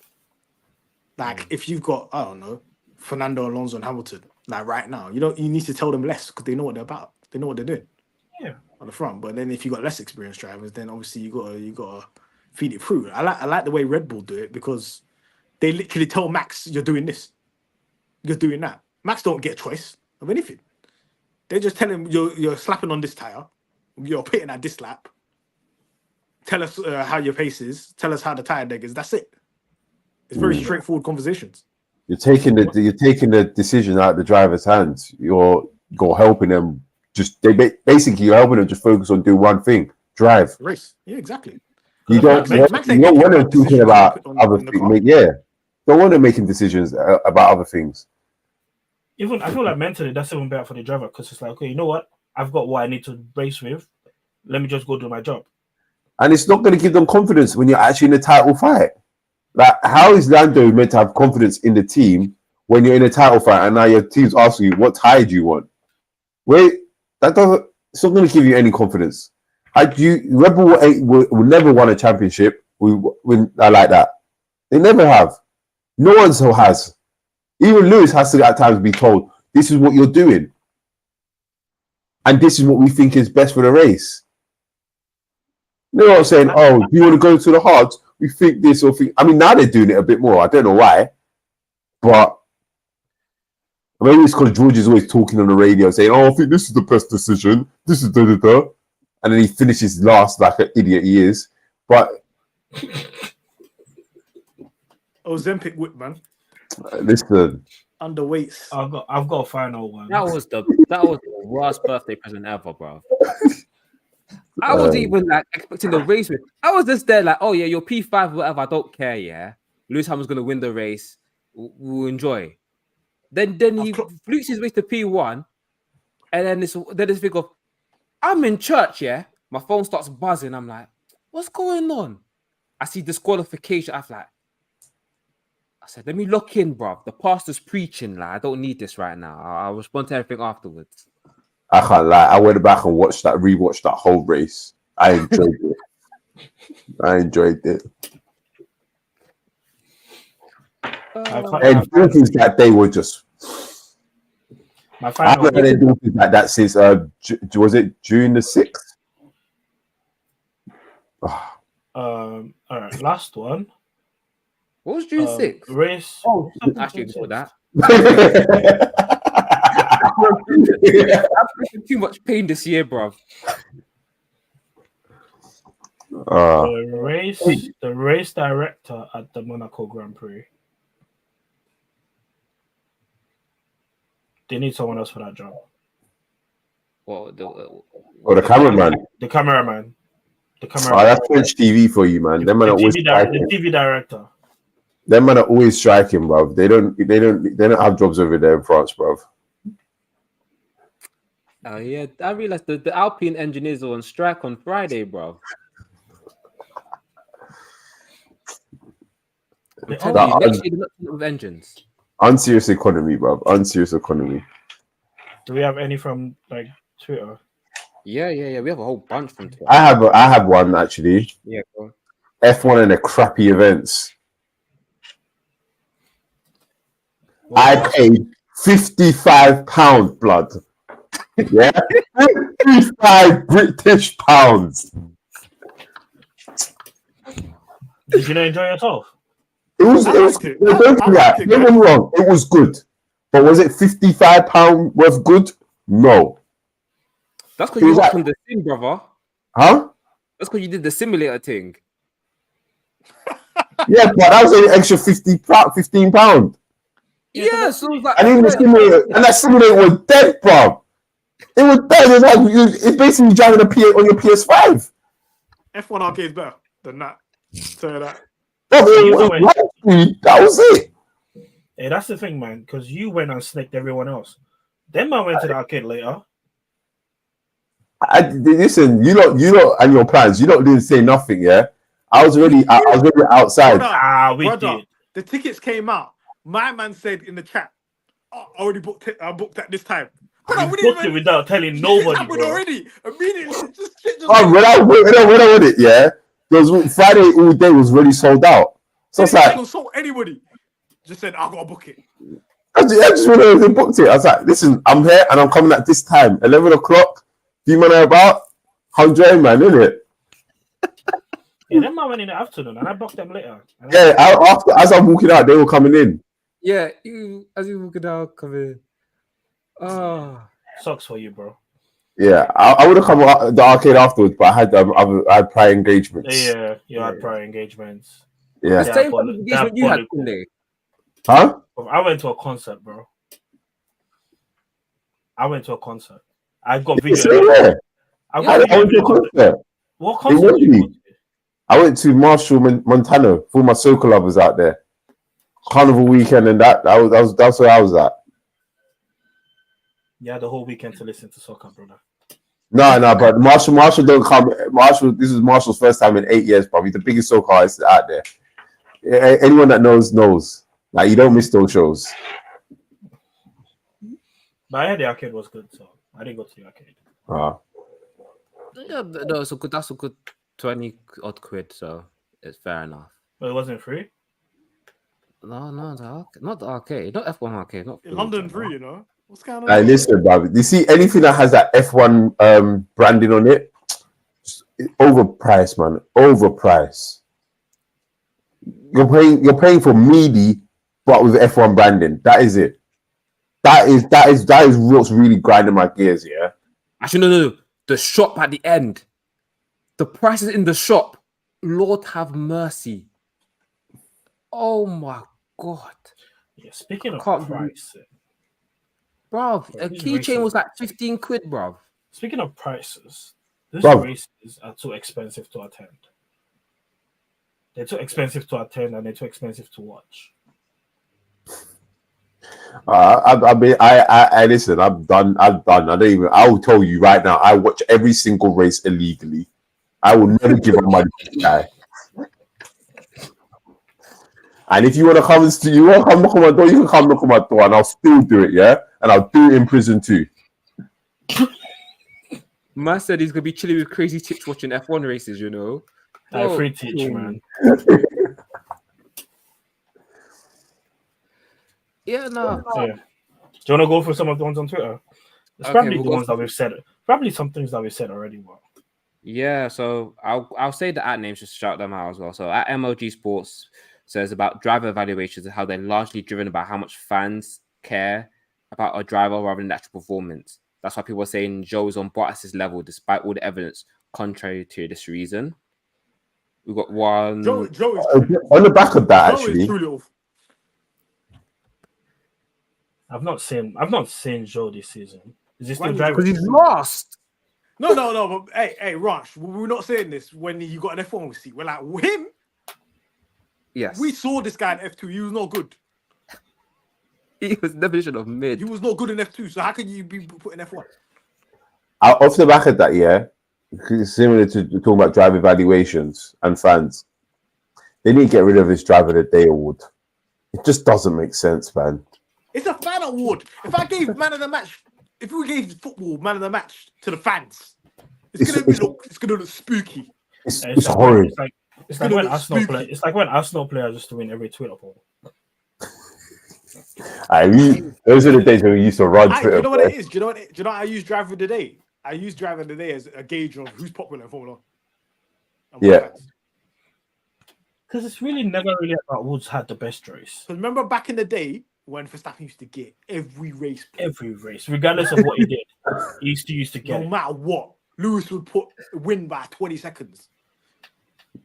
Like if you've got, I don't know, Fernando Alonso and Hamilton, like right now, you need to tell them less because they know what they're about. They know what they're doing. Yeah. On the front. But then if you got less experienced drivers, then obviously you gotta feed it through. I like the way Red Bull do it because they literally tell Max, you're doing this. You're doing that. Max don't get a choice of anything. They just tell him you're slapping on this tire, you're pitting at this lap. Tell us how your pace is. Tell us how the tire deck is. That's it. It's very straightforward conversations. You're taking the decision out of the driver's hands. You're helping them. Basically you're helping them just focus on doing one thing: drive. Race. Yeah, exactly. You don't want them thinking about other things. Yeah, don't want them making decisions about other things. Even I feel like mentally that's even better for the driver because it's like, okay, you know what? I've got what I need to race with. Let me just go do my job. And it's not going to give them confidence when you're actually in a title fight. Like, how is Lando meant to have confidence in the team when you're in a title fight and now your team's asking you what tire do you want? It's not going to give you any confidence. Red Bull will never won a championship when like that. They never have. No one so has. Even Lewis has to at times be told, this is what you're doing. And this is what we think is best for the race. They're not saying, oh, do you want to go to the hards? We think this or think. I mean, now they're doing it a bit more. I don't know why. But maybe it's because George is always talking on the radio saying, oh, I think this is the best decision. This is da-da-da. And then he finishes last like an idiot he is. But Ozempic whip, man. Listen. Underweights. I've got a final one. That was the worst birthday present ever, bro. I wasn't even like expecting the race. I was just there like, oh yeah, you're P5, whatever. I don't care. Yeah, Lewis Hamilton's gonna win the race. We'll enjoy. Then he flukes his way to P1, and then this thing of, I'm in church. Yeah, my phone starts buzzing. I'm like, what's going on? I see disqualification. I said, let me lock in, bro. The pastor's preaching. Like, I don't need this right now. I'll respond to everything afterwards. I can't lie. I went back and rewatched that whole race. I enjoyed it. And things that they were just. My I final. haven't had anything like that since was it June the 6th? All right, last one. What was June 6th? Race. Oh, actually, ignore that. I've been too much pain this year, bruv. The race director at the Monaco Grand Prix. They need someone else for that job. Well, the cameraman. The cameraman. Oh, that's French TV for you, man. Them man are always striking. The TV director. Them man are always striking, bruv. They don't have jobs over there in France, bruv. Oh yeah, I realized the Alpine engineers are on strike on Friday, bro. Next year they're not with engines. Unserious economy, bruv. Unserious economy. Do we have any from like Twitter? Yeah. We have a whole bunch from Twitter. I have one actually. Yeah, go. F1 and the crappy events. I paid £55, blood. Yeah, 55 British pounds. Did you not enjoy yourself? It was. Don't get me wrong. It was good, but was it £55 worth good? No. That's because you worked on the sim, brother. Huh? That's because you did the simulator thing. Yeah, but that was an extra £15. Yeah, so it was like, and even the simulator, and that simulator was dead, bro. It was dead. It's like it's basically driving on your PS5. F1 arcade is better than that. So that. That was it. Hey, that's the thing, man. Because you went and snaked everyone else. Then I went to the arcade later. Listen, you lot, and your plans. You lot didn't say nothing. Yeah, I was already outside. We did. The tickets came out. My man said in the chat, "Oh, I already booked it. I booked at this time." But I booked it without telling nobody. Bro. Already, immediately. When I read it, yeah, because Friday all day was really sold out. So it's like, so anybody just said, "I gotta book it." I just went over and booked it. I was like, listen, I'm here and I'm coming at this time, 11 o'clock. You man are about 100, man, innit? Yeah, them man went in the afternoon and I booked them later. Yeah, as I'm walking out, they were coming in. Yeah, as you walking out, come in. Oh, sucks for you, bro. Yeah, I would have come to the arcade afterwards, but I had prior engagements. Yeah, you had prior engagements. Yeah. The same engagement you had, Kunle. Huh? I went to a concert, bro. I went to a concert. I got video. I went to a concert. What concert did you go to? I went to Marshall, Montana, for my soccer lovers out there. Carnival weekend, and that's where I was at. Yeah, the whole weekend to listen to soccer, brother. No, but Marshall don't come. This is Marshall's first time in 8 years, bro. He's the biggest soccer artist out there. Anyone that knows. Like, you don't miss those shows. But I heard the arcade was good, so I didn't go to the arcade. Yeah, no, that's a good 20 odd quid, so it's fair enough. But it wasn't free? No, not the arcade, not F1 arcade, not free, London free, you know. What's going on? Hey, listen, bro. You see anything that has that F1 branding on it, overpriced, man. Overpriced. You're paying for meaty, but with F1 branding. That is it. That is what's really grinding my gears. Yeah. Actually, no. The shop at the end. The prices in the shop. Lord have mercy. Oh my God. Yeah. Speaking of price, bro, a keychain was like 15 quid, bro. Speaking of prices, these races are too expensive to attend. They're too expensive to attend and they're too expensive to watch. I listen. I'm done. I will tell you right now. I watch every single race illegally. I will never give up money to this guy. And if you want to come knock on my door, you can come knock on my door, and I'll still do it. Yeah, and I'll do it in prison too. Man said he's gonna be chilling with crazy tips watching F1 races. You know, free teach, man. Yeah, no. Yeah. you want to go for some of the ones on Twitter? It's Okay, probably we'll the go ones that we've said. Probably some things that we said already. Well, Yeah, so I'll say the at names just to shout them out as well. So at MLG Sports says about driver evaluations and how they're largely driven by how much fans care about a driver rather than the actual performance. That's why people are saying Joe is on Bottas's level despite all the evidence contrary to this reason. We've got one. Joe is On the back of that, Joe is actually, truly awful. I've not seen Joe this season. Is he still Why driving? Because he's lost. No. But hey, Rush, we're not saying this when you got an F1 seat. We're like, him? Yes. We saw this guy in F2. He was not good. He was the definition of mid. He was not good in F2. So how can you be put in F1? off the back of that, yeah, similar to talking about driver evaluations and fans, they need to get rid of this driver of the day award. It just doesn't make sense, man. It's a fan award. If I gave man of the match, if we gave football man of the match to the fans, it's gonna look spooky. It's horrid. It's like when Arsenal play. It's like when Arsenal players just to win every Twitter poll. Those are the days when we used to run Twitter. Do you know what it is? Do you know what I use driver of the day? I use driver of the day as a gauge of who's popular in Formula 1. Yeah. Because it's really never really about who's had the best race. Because remember back in the day when Verstappen used to get every race, regardless of what he did, he used to get no it. matter what. Lewis would win by 20 seconds.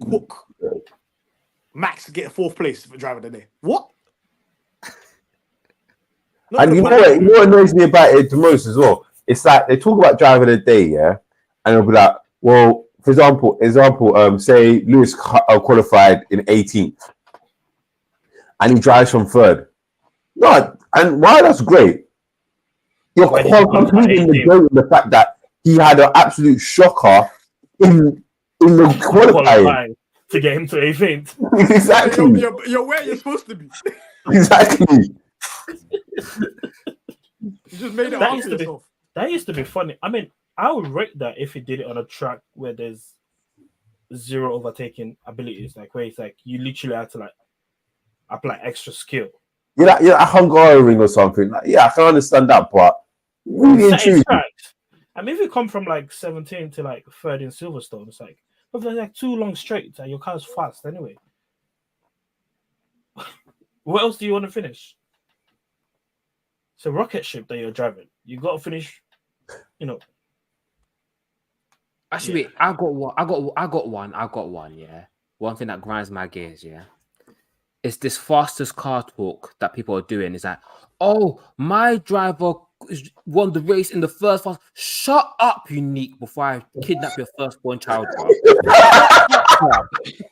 Cook, Max get a 4th place for driver of the day. What? And you know what annoys me about it the most as well? It's like they talk about driver of the day, yeah, and they'll be like, well, for example, say Lewis qualified in 18th, and he drives from 3rd. No, and while that's great, you're completely negating the fact that he had an absolute shocker in the qualifying to get him to 18th. Exactly. You're where you're supposed to be. Exactly. You just made it hard for yourself. That used to be funny. I mean, I would rate that if he did it on a track where there's 0 overtaking abilities, like where it's like you literally have to like apply extra skill. Yeah, a Hungarian or something. Like, yeah, I can understand that, but really and truly, I mean, if you come from like 17 to like 3rd in Silverstone, it's like, but there's like 2 long straights and your car's fast anyway. What else do you want to finish? It's a rocket ship that you're driving. You got to finish, you know. Actually, wait, I got one. Yeah, one thing that grinds my gears. Yeah, it's this fastest car talk that people are doing. Is like, oh, my driver won the race in the first fast. Shut up, unique! Before I kidnap your firstborn child, bro.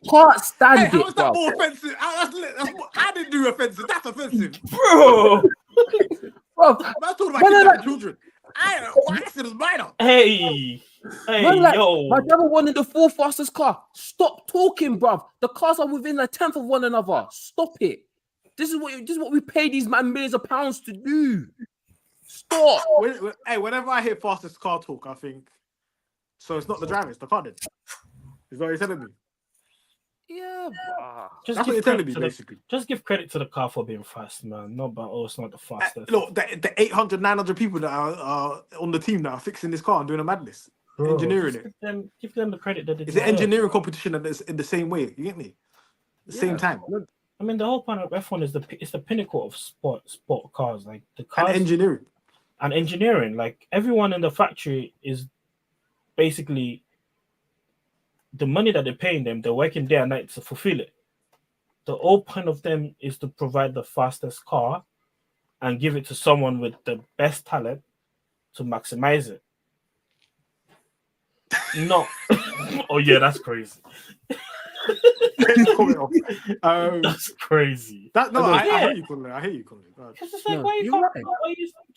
Can't stand it, how is that bro. more offensive? I didn't do offensive. That's offensive, bro. Bro, I'm talking about kidnapping children. I said it's minor. Hey, like, yo. My driver won in the 4th fastest car. Stop talking, bruv. The cars are within a 10th of one another. Stop it. This is what we pay these man millions of pounds to do. Stop. Whenever I hear fastest car talk, I think so. It's not the driver, it's the car. Then is what you're telling me. Yeah, that's what you're telling me, basically. Just give credit to the car for being fast, man. Not about it's not the fastest. Look, the 800, 900 people that are on the team that are fixing this car and doing a madness, engineering it. Give them the credit that they it's an engineering competition and it's in the same way. You get me? Same time. I mean, the whole point of F1 is the pinnacle of sport cars, like the cars and engineering. Like everyone in the factory is basically. The money that they're paying them, they're working day and night to fulfill it. The whole point of them is to provide the fastest car and give it to someone with the best talent to maximize it. No. Oh, yeah, that's crazy. That's crazy. I hate you, Kunle. I hate you, Kunle. Because it's like, why are you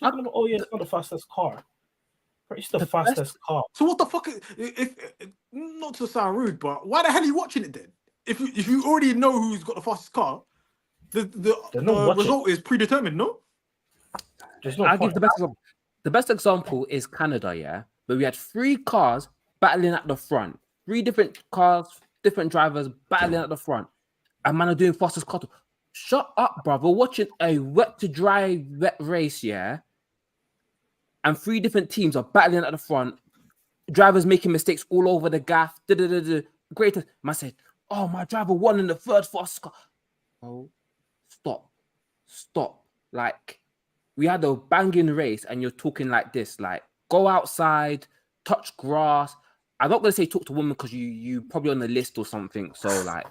talking about, oh, yeah, it's not the fastest car? It's the fastest car. So what the fuck? If not to sound rude, but why the hell are you watching it then? If you already know who's got the fastest car, the result is predetermined. No. I'll give the best example. The best example is Canada, yeah, where we had 3 cars battling at the front, 3 different cars, different drivers battling at the front, and man are doing fastest car. Shut up, brother. Watching a wet to dry wet race, yeah. And 3 different teams are battling at the front. Drivers making mistakes all over the gaff. Greater. Man said, "Oh, my driver won in the third fastest car." Oh, stop. Like, we had a banging race, and you're talking like this. Like, go outside, touch grass. I'm not gonna say talk to women because you probably on the list or something. So like,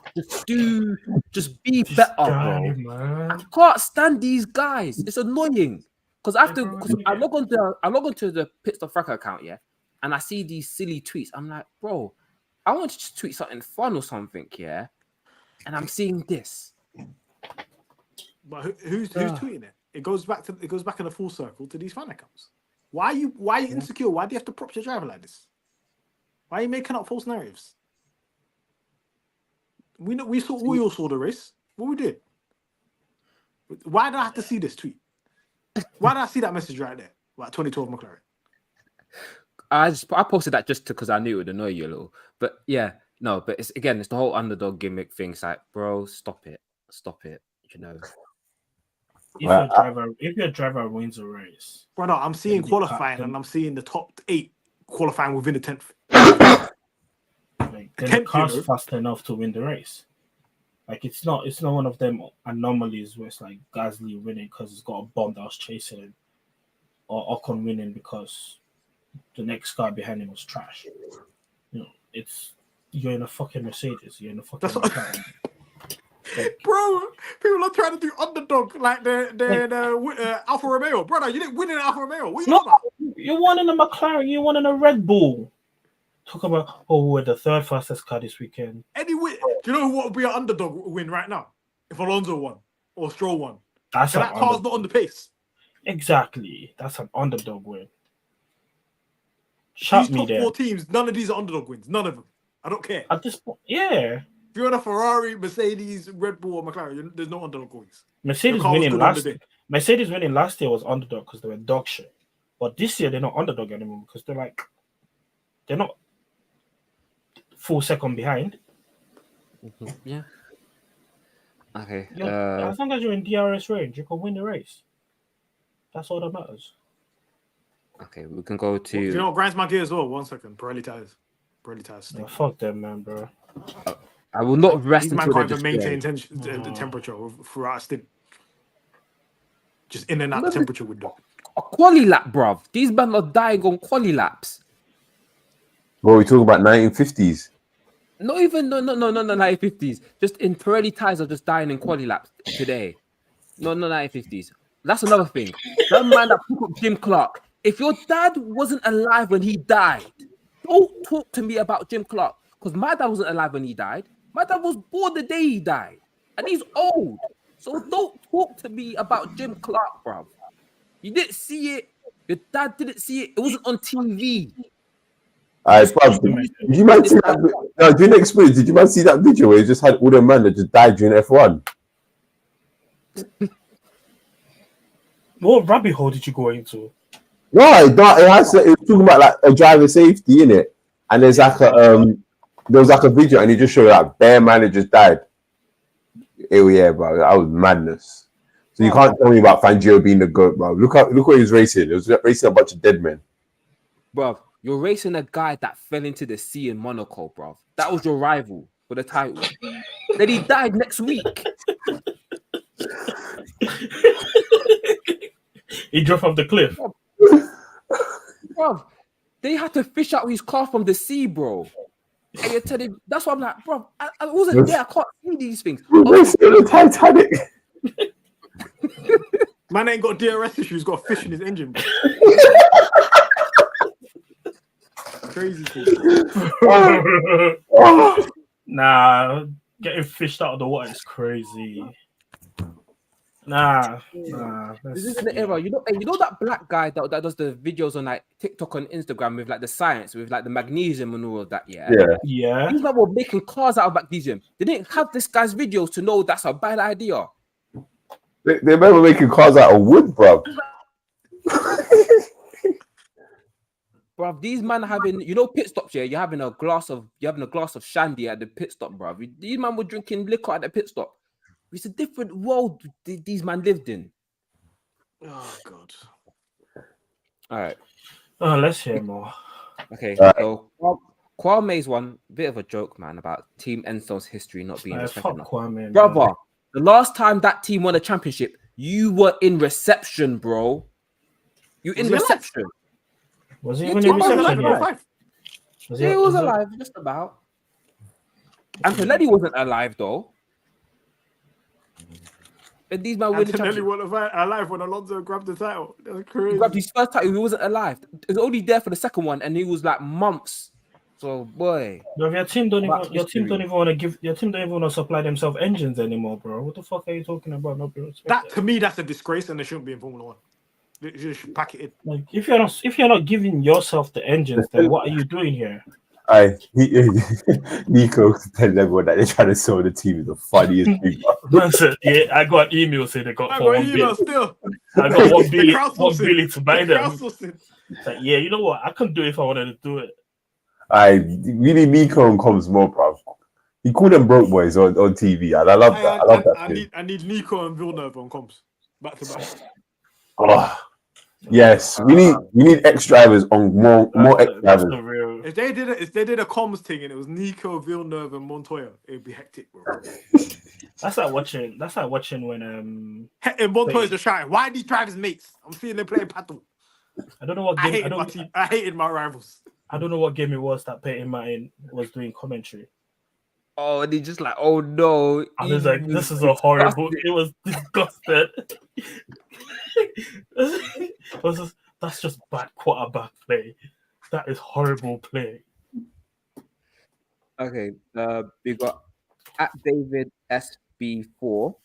just be better, bro. Man. I can't stand these guys. It's annoying. Because I log onto the Pitstop Fracas account, yeah, and I see these silly tweets. I'm like, bro, I want to just tweet something fun or something, yeah. And I'm seeing this. But who's tweeting it? It goes back in a full circle to these fan accounts. Why are you insecure? Why do you have to prop your driver like this? Why are you making up false narratives? We all saw the race. What we did? Why did I have to see this tweet? Why did I see that message right there? Like 2012 McLaren. I posted that just because I knew it would annoy you a little. But yeah, no, but it's the whole underdog gimmick thing. It's like, bro, stop it. You know. If your driver wins a race, Brother, I'm seeing qualifying and I'm seeing the top 8 qualifying within the 10th. Like, then the car's fast enough to win the race. Like, it's not one of them anomalies where it's like Gasly winning because he's got a bomb that was chasing him, or Ocon winning because the next car behind him was trash. You know, you're in a fucking Mercedes. You're in a fucking car. Like, bro, people are trying to do underdog like the Alfa Romeo. Brother, you didn't win in Alfa Romeo. What are you about? You won in a McLaren. You won in a Red Bull. Talk about, we're the 3rd fastest car this weekend. Anyway, do you know what would be an underdog win right now? If Alonso won or Stroll won. That car's not on the pace. Exactly. That's an underdog win. Shut me top there. 4 teams, none of these are underdog wins. None of them. I don't care. At this point, yeah. If you're on a Ferrari, Mercedes, Red Bull, or McLaren, there's no underdog wins. Mercedes winning last year was underdog because they were dog shit. But this year they're not underdog anymore because they're not full second behind. Mm-hmm. Yeah. Okay. As long as you're in DRS range, you can win the race. That's all that matters. Okay, we can go to. You know what grinds my gear as well? 1 second. Pirelli tires. No, fuck them, man, bro. I will not rest These man until can't even maintain the temperature throughout a stint. Just in and out the temperature window. A quali lap, bruv. These men are dying on quali laps. Bro, we talking about 1950s. Not even no 1950s. Just in Pirelli tires are just dying in quali laps today. No 1950s. That's another thing. That man that took up Jim Clark. If your dad wasn't alive when he died, don't talk to me about Jim Clark. Because my dad wasn't alive when he died. My dad was born the day he died. And he's old. So don't talk to me about Jim Clark, bruv. You didn't see it. Your dad didn't see it. It wasn't on TV. Bruv, did you man see that? No, during the experience, did you man see that video where he just had all the men that just died during F1? What rabbit hole did you go into? No, it was talking about like a driver safety in it, and there's like a video, and he just showed like bare man that just died. Oh yeah, bro, that was madness. So you can't tell me about Fangio being the GOAT, bro. Look what he was racing. It was racing a bunch of dead men. Bro, you're racing a guy that fell into the sea in Monaco, bro. That was your rival for the title. Then he died next week. He dropped off the cliff. Bro, they had to fish out his car from the sea, bro. And you're telling, that's why I'm like, bro, I wasn't there. I can't see these things. The Titanic. Man ain't got DRS issues, got a fish in his engine, bro. Crazy thing. Nah, getting fished out of the water is crazy. Nah. This isn't the era. You know that black guy that does the videos on like TikTok and Instagram with like the science, with like the magnesium and all of that. Yeah. These men were making cars out of magnesium. They didn't have this guy's videos to know that's a bad idea. They remember making cars out of wood, bro. Bro, these men having, pit stops here. You're having a glass of shandy at the pit stop, bro. These men were drinking liquor at the pit stop. It's a different world these man lived in. Oh God. All right. Oh, let's hear more. Okay. All right. So Kwame's one bit of a joke, man, about Team Enstone's history not being respected Fuck enough. Kwame, man. Brother, the last time that team won a championship, you were in reception, bro. You in Was he alive? reception. Was he Yeah, even Tim in was reception alive. yet? Five. Was Yeah, he was it- alive, just about. Antonelli wasn't alive though. And these man winning Antonelli championship. wasn't alive when Alonso grabbed the title. That's He crazy. grabbed his first title. He wasn't alive. He was only there for the second one, and he was like months. So boy, Bro, your team don't About even. Your team don't history. even want to give. Your team don't even want to supply themselves engines anymore, bro. What the fuck are you talking about? Not being That respected. to me, that's a disgrace, and they shouldn't be in Formula One. They should pack it in. Like, if you're not giving yourself the engines, then what are you doing here? Nico telling everyone that they're trying to sell the team is the funniest thing. Man said, yeah, I got an email saying they got I for got 1 email billion. still. I got 1 The billion, crowdsourcing. 1 billion to buy The them. crowdsourcing. It's like, yeah, you know what? I couldn't do it if I wanted to do it. We need Nico and Combs more, bruv. He called them broke boys on TV, and I love that. I love that. I need Nico and Villeneuve on comms back to back. Oh, yes, we need ex drivers on more ex That's drivers. the real. If they did a comms thing and it was Nico, Villeneuve, and Montoya, it'd be hectic, bro. That's like watching when And Montoya's just shouting, "Why are these drivers mates? I'm seeing them playing paddle." I don't know what I game. hated my team. I hated my rivals. I don't know what game it was that Peyton Martin was doing commentary. oh, and he just like, oh no. I was like, this is a horrible. It was disgusted. That's just bad quarterback play. That is horrible play. Okay, we got at David SB4.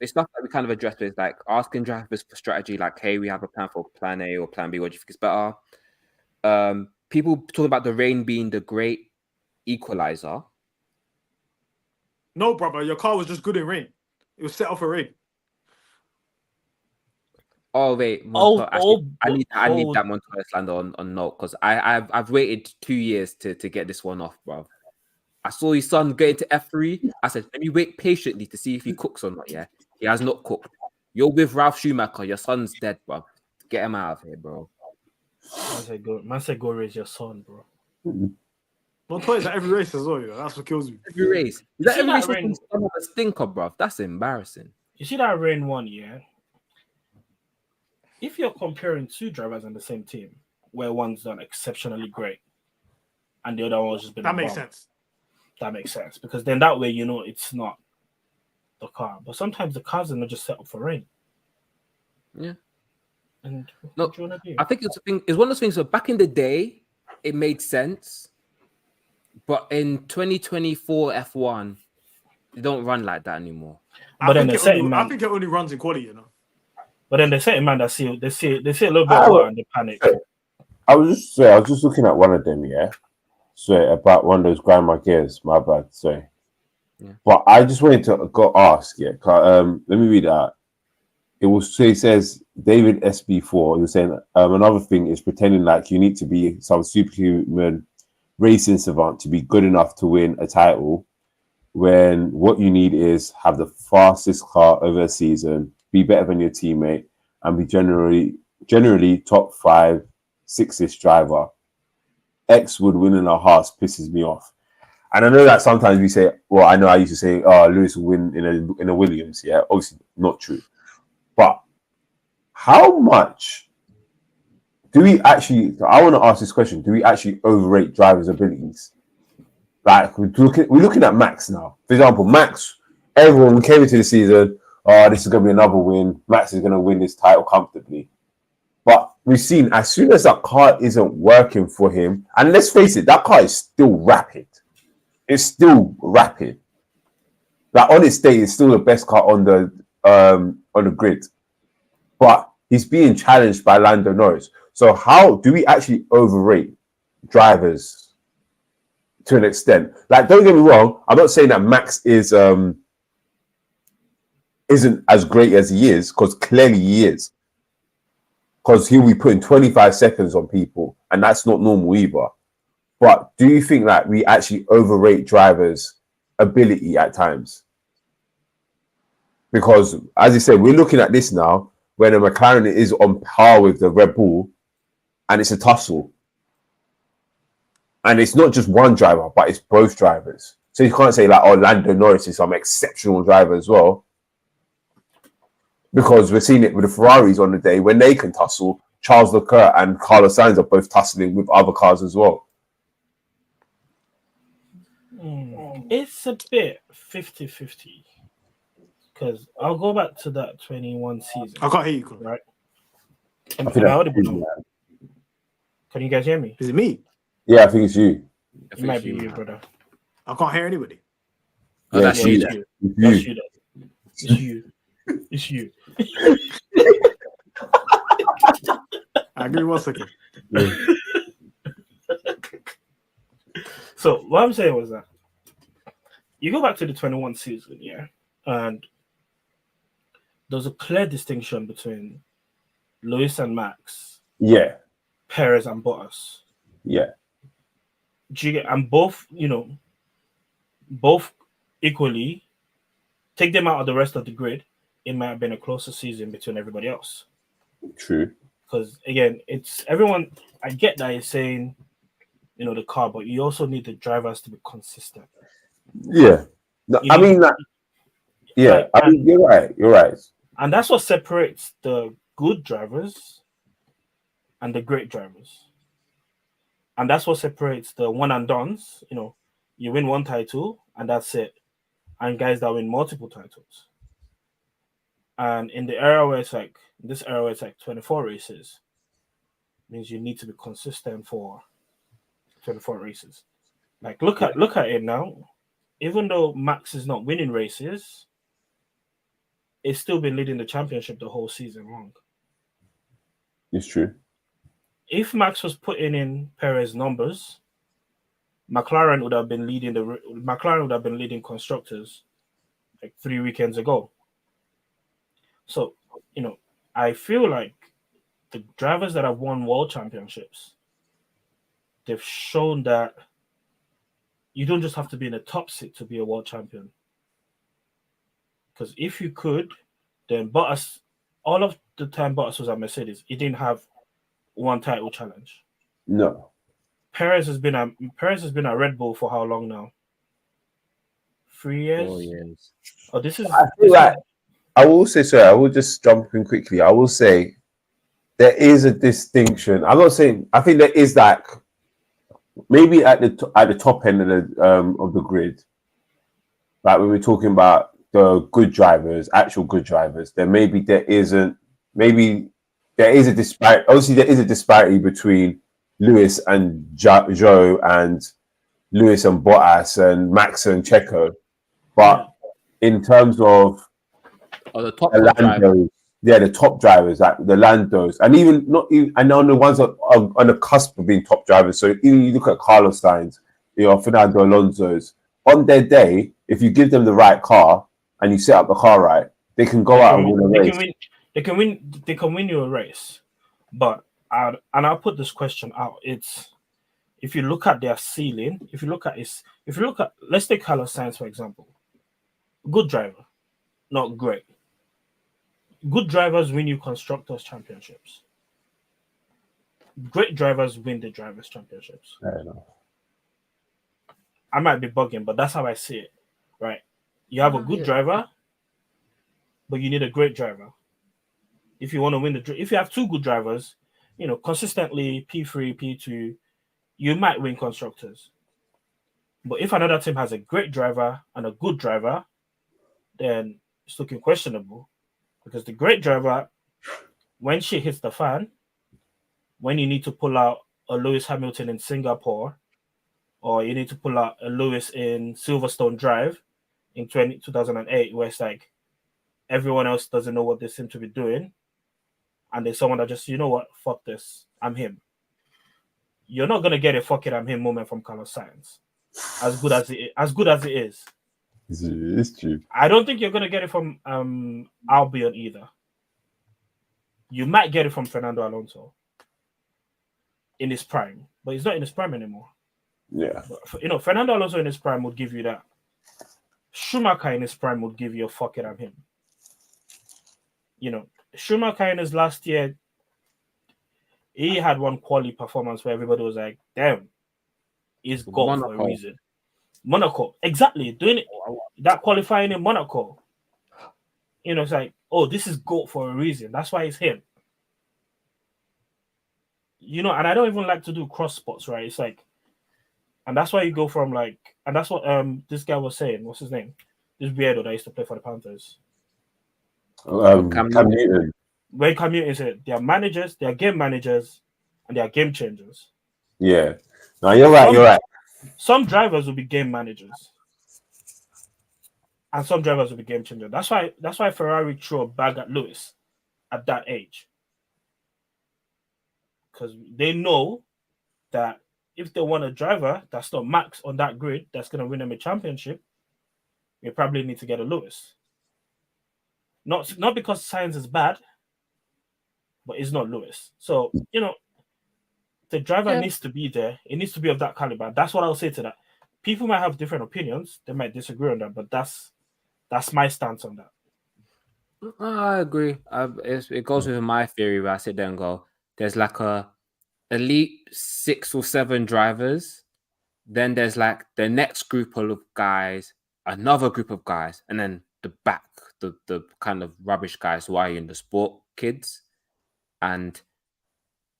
It's stuff that we kind of addressed with, like asking drivers for strategy, like, hey, we have a plan for plan A or plan B. What do you think is better? People talk about the rain being the great equalizer. No, brother, your car was just good in rain. It was set off for rain. Oh wait, Montoya, actually, I need that Montoya slander on note, because I've waited 2 years to get this one off, bro. I saw his son get into F3. I said, let me wait patiently to see if he cooks or not. Yeah, he has not cooked. You're with Ralph Schumacher. Your son's dead, bro. Get him out of here, bro. Man said go raise your son, bro. Montoya's at every race as well. You know? That's what kills me. Every race. Is that every race rain? a stinker, bro? That's embarrassing. You see that rain one, yeah? If you're comparing two drivers on the same team, where one's done exceptionally great and the other one's just been That makes above, sense. that makes sense, because then that way you know it's not the car. But sometimes the cars are not just set up for rain. Yeah. And No, what do you want to do? I think it's one of those things where back in the day, it made sense. But in 2024 F1, they don't run like that anymore. But then I think it only runs in quality, you know. But then they say, man, they see a little bit of water and they panic. I was just looking at one of them, yeah. So about one of those grandma gears, my bad, sorry. Yeah. But I just wanted to go ask, yeah. Let me read that. It says David SB4. He was saying another thing is pretending like you need to be some superhuman racing savant to be good enough to win a title, when what you need is have the fastest car over a season, be better than your teammate, and be generally top 5, 6-ish driver. X would win in a Haas pisses me off. And I know that sometimes we say, well, I know I used to say, Lewis will win in a Williams. Yeah, obviously not true. But how much do we actually, I want to ask this question, do we actually overrate drivers' abilities? Like, we're looking at Max now. For example, Max, everyone came into the season, this is going to be another win. Max is going to win this title comfortably. But we've seen as soon as that car isn't working for him, and let's face it, that car is still rapid. It's still rapid. Like on its day, it's still the best car on the grid. But he's being challenged by Lando Norris. So how do we actually overrate drivers to an extent? Like, don't get me wrong, I'm not saying that Max isn't as great as he is, because clearly he is. Because he'll be putting 25 seconds on people, and that's not normal either. But do you think that we actually overrate drivers' ability at times? Because, as you said, we're looking at this now when a McLaren is on par with the Red Bull, and it's a tussle. And it's not just one driver, but it's both drivers. So you can't say like, oh, Lando Norris is some exceptional driver as well. Because we're seeing it with the Ferraris on the day when they can tussle. Charles Leclerc and Carlos Sainz are both tussling with other cars as well. It's a bit 50-50. Because I'll go back to that 21 season. I can't hear you, right? I think Can you guys hear me? Is it me? Yeah, I think it's you. It might be you, brother. I can't hear anybody. Oh, that's Yeah, you. it's you. That's you. It's you. It's you. Give me 1 second. So what I'm saying was that you go back to the 21 season, yeah, and there's a clear distinction between Lewis and Max, Yeah. Perez and Bottas. Yeah. And both, both equally, take them out of the rest of the grid, it might have been a closer season between everybody else. True. Because again, it's everyone. I get that you're saying, the car, but you also need the drivers to be consistent. Yeah. No, I mean, yeah. I mean, you're right. You're right. And that's what separates the good drivers and the great drivers. And that's what separates the one and dones. You win one title and that's it. And guys that win multiple titles. And in the era where it's like 24 races, means you need to be consistent for 24 races. Like look at it now. Even though Max is not winning races, it's still been leading the championship the whole season long. It's true. If Max was putting in Perez numbers, McLaren would have been leading constructors like 3 weekends ago. So, I feel like the drivers that have won world championships, they've shown that you don't just have to be in the top seat to be a world champion. Because if you could, then Bottas, all of the time Bottas was at Mercedes, he didn't have one title challenge. No. Perez has been at Red Bull for how long now? 3 years? 4 years. Oh, this is. I feel like I will say, sorry, I will just jump in quickly. I will say there is a distinction. I'm not saying, I think there is like maybe at the top end of the grid, like when we're talking about the good drivers, actual good drivers, then maybe there is a disparity. Obviously, there is a disparity between Lewis and Joe and Lewis and Bottas and Max and Checo. But in terms of the top Landos, the top drivers, like the Landos, and and on the ones that are on the cusp of being top drivers. So even you look at Carlos Sainz, Fernando Alonso's, on their day, if you give them the right car and you set up the car right, they can go out and win a race. They can win you a race. But I'll put this question out. It's if you look at their ceiling, let's take Carlos Sainz for example. Good driver, not great. Good drivers win you constructors championships. Great drivers win the drivers championships. Fair enough. I might be bugging, but that's how I see it. Right? You have a good driver, but you need a great driver. If you want to win if you have two good drivers, consistently P3, P2, you might win constructors. But if another team has a great driver and a good driver, then it's looking questionable. Because the great driver, when shit hits the fan, when you need to pull out a Lewis Hamilton in Singapore, or you need to pull out a Lewis in Silverstone Drive in 2008, where it's like everyone else doesn't know what they seem to be doing, and there's someone that just, fuck this, I'm him. You're not gonna get a fuck it, I'm him moment from Carlos Sainz, as good as it is. It's true. I don't think you're gonna get it from Albion either. You might get it from Fernando Alonso in his prime, but he's not in his prime anymore. Yeah. But, Fernando Alonso in his prime would give you that. Schumacher in his prime would give you a fuck it, I'm him. Schumacher in his last year, he had one quality performance where everybody was like, damn, he's got for a reason. Monaco, exactly. Doing it, that qualifying in Monaco. It's like, oh, this is GOAT for a reason. That's why it's him. And I don't even like to do cross spots, right? It's like, and that's why you go from like, and that's what this guy was saying. What's his name? This weirdo that used to play for the Panthers. Cam Newton. When Cam Newton said, they are managers, they are game managers, and they are game changers. Yeah. No, you're right. Some drivers will be game managers, and some drivers will be game changers. That's why Ferrari threw a bag at Lewis at that age, because they know that if they want a driver that's not Max on that grid that's going to win them a championship, they probably need to get a Lewis. Not because Sainz is bad, but it's not Lewis. So the driver needs to be there. It needs to be of that caliber. That's what I'll say to that. People might have different opinions. They might disagree on that, but that's my stance on that. I agree. It goes with my theory where I sit there and go, there's like a elite 6 or 7 drivers. Then there's like the next group of guys, another group of guys, and then the back, the kind of rubbish guys who are in the sport, kids. And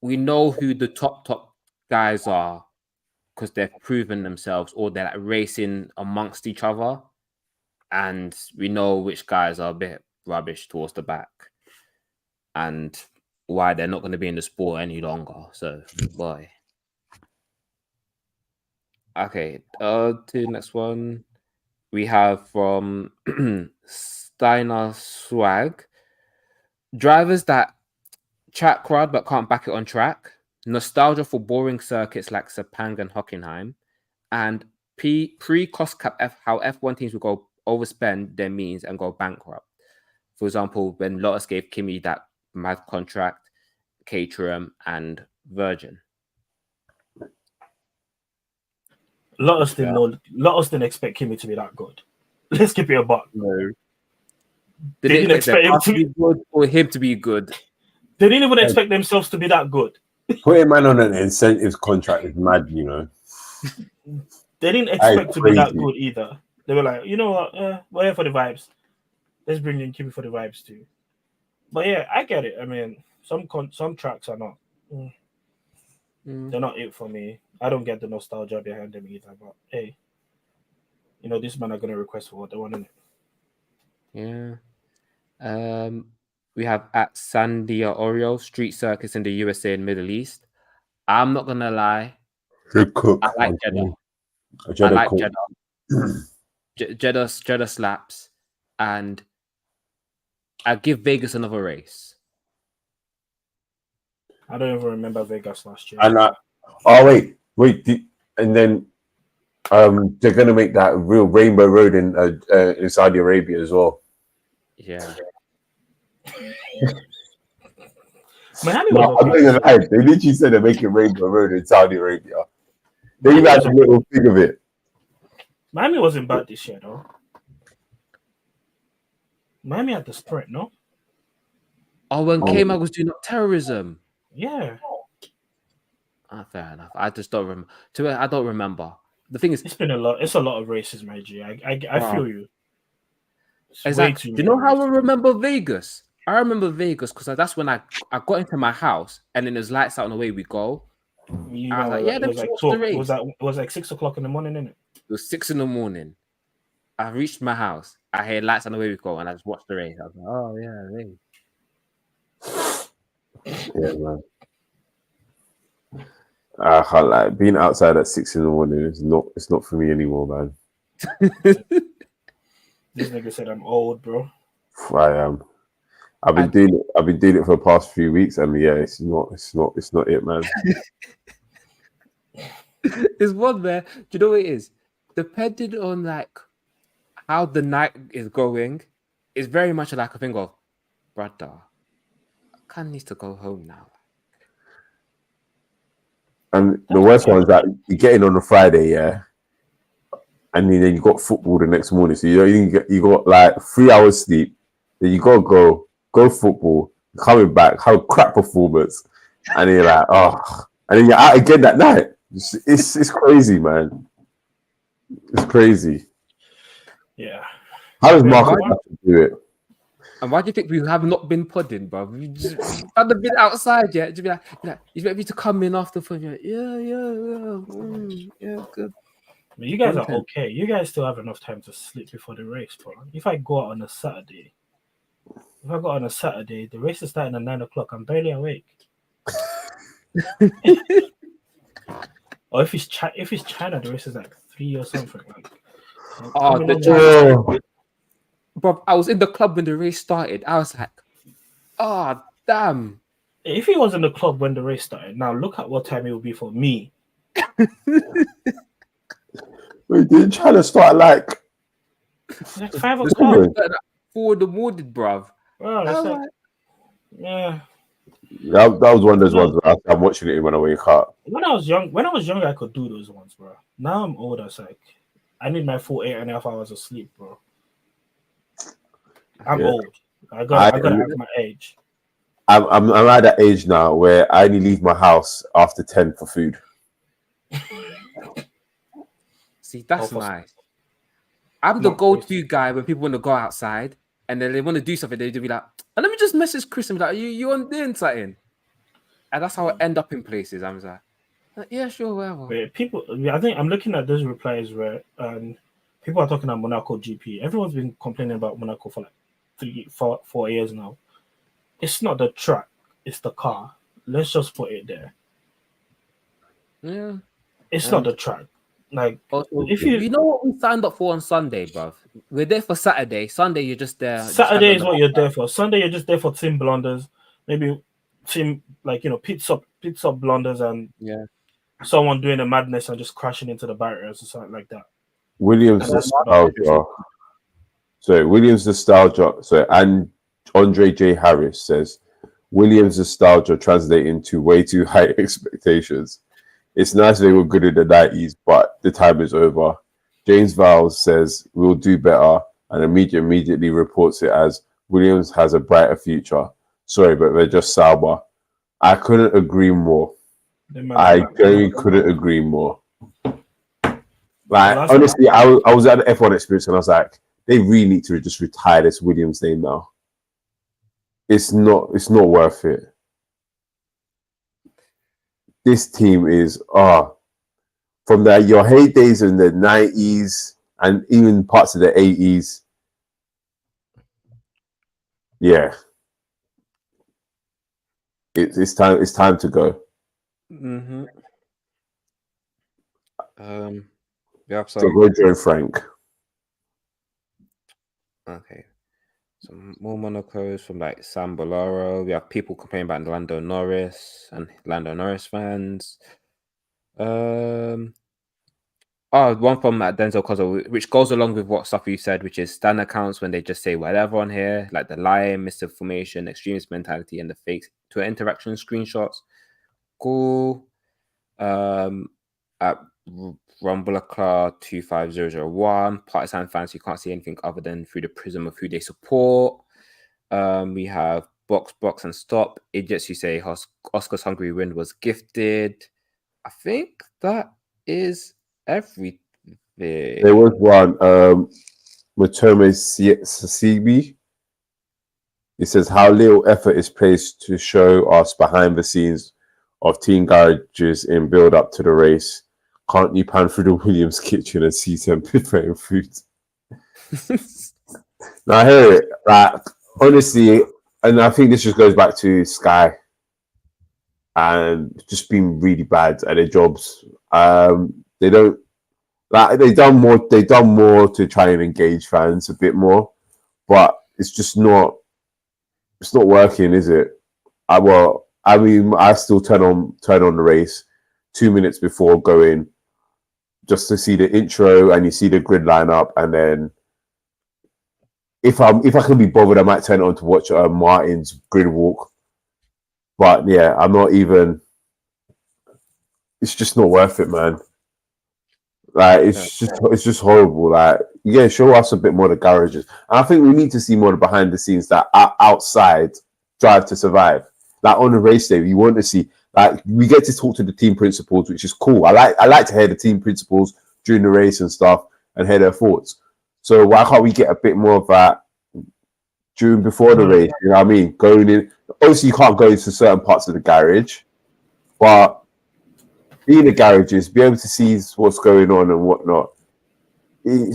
we know who the top guys are because they've proven themselves, or they're like racing amongst each other. And we know which guys are a bit rubbish towards the back and why they're not going to be in the sport any longer. So, boy. Okay, to the next one. We have from Steiner Swag. Drivers that track ride but can't back it on track. Nostalgia for boring circuits like Sepang and Hockenheim. And pre-cost cap how F1 teams will go overspend their means and go bankrupt. For example, when Lotus gave Kimi that mad contract, Caterham and Virgin. Lotus didn't expect Kimi to be that good. Let's keep it a buck. No. They didn't expect him to be good or him to be good. They didn't even expect themselves to be that good. Putting man on an incentives contract is mad, They didn't expect to be that good either. They were like, you know what, we're here for the vibes. Let's bring in Kimi for the vibes too. But yeah, I get it. I mean, some tracks are not. They're not it for me. I don't get the nostalgia behind them either. But hey, these men are going to request for what they want in it. Yeah. We have at Sandia Oreo, street circus in the USA and Middle East. I'm not going to lie. Good cook. I like Jeddah. I like Jeddah. Jeddah slaps. And I give Vegas another race. I don't even remember Vegas last year. And wait, and then they're gonna make that real Rainbow Road in Saudi Arabia as well. Yeah. Miami I'm not even lying. They literally said they're making Rainbow Road in Saudi Arabia. They even had a little thing of it. Miami wasn't bad this year, though. Miami had the sprint, no? Oh, when K-Mag was doing terrorism. Yeah. Fair enough. I just don't remember. I don't remember. The thing is, it's been a lot. It's a lot of races, my G. I feel you. Exactly. Do you know how I remember Vegas? I remember Vegas because that's when I got into my house and then there's lights out and away we go. It was like 6 o'clock in the morning, innit? It was 6 in the morning. I reached my house. I heard lights and away we go, and I just watched the race. I was like, "Oh yeah, yeah, man." I can't lie. Being outside at 6 in the morning is not. It's not for me anymore, man. This nigga said I'm old, bro. I am. I've been doing it. I've been doing it for the past few weeks, and yeah, it's not it, man. There's one there. Do you know what it is? Depending on like how the night is going, it's very much like a thing of, brother, I kind of need to go home now. And the worst one is that you get in on a Friday, yeah, and then you got football the next morning, so you got like 3 hours sleep. Then you gotta go. go football, coming back, have a crap performance, and you're like, oh, and then you're out again that night. It's crazy, man. It's crazy. Yeah. How does Yeah, Marcus why- have to do it? And why do you think we have not been pudding, bro? We just haven't been outside yet. Just be like, you expect me to come in after fun? Yeah, good. You guys are Content. okay. You guys still have enough time to sleep before the race, bro. If I go out on a Saturday, the race is starting at 9 o'clock. I'm barely awake. Or if it's China, the race is like 3 or something. Like, Oh, coming the on China- with- Bro, I was in the club when the race started. I was like, oh, damn. If he was in the club when the race started, now look at what time it will be for me. Wait, didn't China start like? It's like 5 The o'clock. race started at 4 in the morning, bruv. Bro, I it's was like, like, yeah. That was one of those ones where I'm watching it when I wake up. When I was young, I could do those ones, bro. Now I'm older. It's like I need my full 8.5 hours of sleep, bro. I'm Yeah. old. I gotta have my age. I'm at that age now where I only leave my house after 10 for food. see, that's for- nice. I'm the Not go-to guy when people want to go outside and then they want to do something. They do be like, oh, let me just message Chris and be like, you on doing something? And that's how I end up in places. I'm just like, yeah, sure, whatever. But I think I'm looking at those replies where people are talking about Monaco GP. Everyone's been complaining about Monaco for like 4 years now. It's not the track, it's the car. Let's just put it there. Yeah. It's not the track. Like, Also, if you know what we signed up for on Sunday, bruv? We're there for Saturday. Sunday, you're just there. Saturday is what you're there for. Sunday, you're just there for team blunders. Maybe team, pit stop blunders and someone doing a madness and just crashing into the barriers or something like that. Williams nostalgia. So Williams nostalgia. So and Andre J. Harris says Williams nostalgia translating to way too high expectations. It's nice they were good in the 90s, but the time is over. James Vowles says we'll do better and immediately reports it as Williams has a brighter future. Sorry, but they're just sour. I couldn't agree more. I genuinely couldn't agree more. Like, honestly, I was at the F1 experience and I was like, they really need to just retire this Williams name now. It's not worth it. This team is from your heydays in the 90s and even parts of the 80s. Yeah. It's time to go. Mm-hmm. Yeah, so go join Frank. Okay. Some more Monacos from like Sam Bolaro. We have people complaining about Lando Norris and Lando Norris fans. One from Denzel Cozo, which goes along with what stuff you said, which is stand accounts when they just say whatever on here, like the lying, misinformation, extremist mentality, and the fake Twitter interaction screenshots. Cool. At Rumbleclaw 25001, partisan fans who can't see anything other than through the prism of who they support. We have Box and Stop, idiots who say Oscar's Hungry Wind was gifted. I think that is everything. There was one, Matome Sasibi. It says how little effort is placed to show us behind the scenes of team garages in build up to the race. Can't you pan through the Williams kitchen and see them preparing food? Now I hear it. Like, honestly, and I think this just goes back to Sky and just being really bad at their jobs. They don't like they've done more to try and engage fans a bit more, but it's just not working, is it? I still turn on the race 2 minutes before going just to see the intro and you see the grid lineup, and then if I can be bothered, I might turn it on to watch Martin's grid walk. But yeah, I'm not even. It's just not worth it, man. Like it's just horrible. Like yeah, show us a bit more of the garages. And I think we need to see more behind the scenes that are outside Drive to Survive. Like on the race day, you want to see like we get to talk to the team principals, which is cool. I like to hear the team principals during the race and stuff and hear their thoughts. So why can't we get a bit more of that before the race? You know what I mean? Going in, obviously you can't go into certain parts of the garage, but in the garages, be able to see what's going on and whatnot. I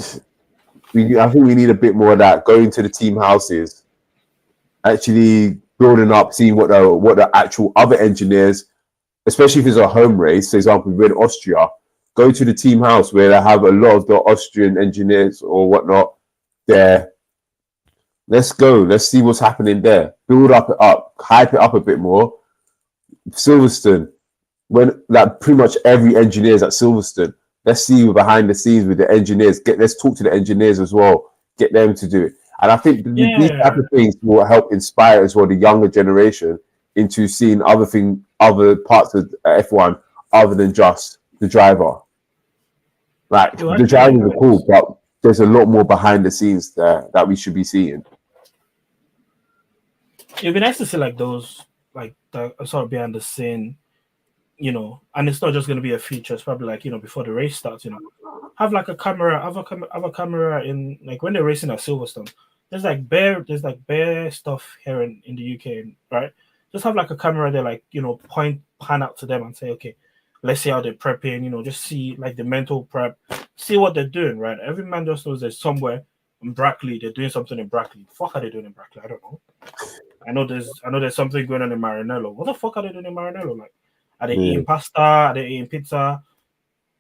think we need a bit more of that. Going to the team houses, actually building up, seeing what the actual other engineers, especially if it's a home race. For example, we're in Austria. Go to the team house where they have a lot of the Austrian engineers or whatnot there. Let's go. Let's see what's happening there. Build up, hype it up a bit more. Silverstone. When like pretty much every engineer's at Silverstone, let's see behind the scenes with the engineers. Let's talk to the engineers as well. Get them to do it. And I think these type of things will help inspire as well the younger generation into seeing other parts of F1 other than just the driver. Like the drivers are cool, but there's a lot more behind the scenes there that we should be seeing. It'd be nice to see like those, like the sort of behind the scene, you know, and it's not just going to be a feature. It's probably like, you know, before the race starts, you know, have like a camera, have a camera in like when they're racing at Silverstone. There's like bare stuff here in the UK, right? Just have like a camera there, like, you know, pan out to them and say, okay, let's see how they're prepping, you know, just see like the mental prep, see what they're doing, right? Every man just knows there's somewhere in Brackley, they're doing something in Brackley. The fuck are they doing in Brackley? I don't know. I know there's something going on in Maranello. What the fuck are they doing in Maranello? Like, are they eating pasta? Are they eating pizza?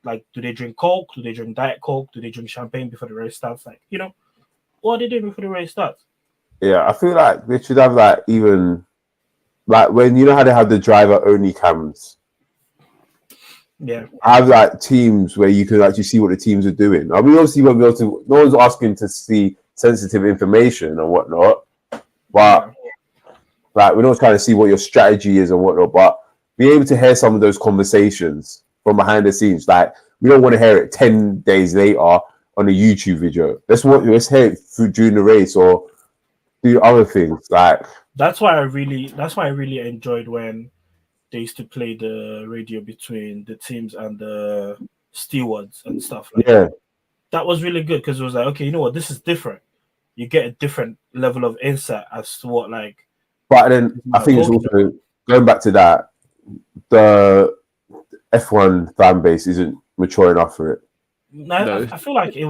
Like, do they drink Coke? Do they drink Diet Coke? Do they drink champagne before the race starts? Like, you know, what are they doing before the race starts? Yeah, I feel like they should have like even like when you know how they have the driver only cams. Yeah, have like teams where you can actually see what the teams are doing. I mean, obviously, you won't be able to. No one's asking to see sensitive information and whatnot, but like we're not trying to see what your strategy is and whatnot. But be able to hear some of those conversations from behind the scenes. Like we don't want to hear it 10 days later on a YouTube video. Let's hear it during the race or do other things. Like that's why I really enjoyed when they used to play the radio between the teams and the stewards and stuff like that. That was really good because it was like, okay, you know what, this is different. You get a different level of insight as to what like. But then I think it's also going back to that. The F1 fan base isn't mature enough for it. No. I feel like it.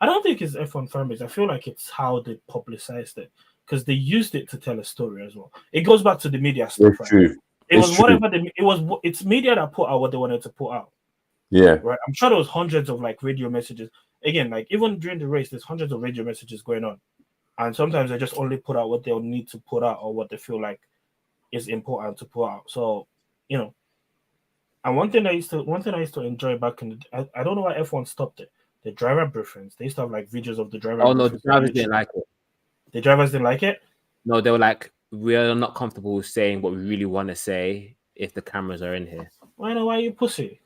I don't think it's F1 fan base. I feel like it's how they publicized it because they used it to tell a story as well. It goes back to the media stuff. It's true. It's media that put out what they wanted to put out. Yeah. Right. I'm sure there was hundreds of like radio messages. Again, like even during the race, there's hundreds of radio messages going on. And sometimes they just only put out what they'll need to put out or what they feel like is important to put out. So, you know, and one thing I used to enjoy back in the I don't know why F1 stopped it. The driver briefings. They used to have like videos of the driver. Oh no, the drivers didn't like it. The drivers didn't like it? No, they were like, we're not comfortable saying what we really want to say if the cameras are in here. Why are you pussy?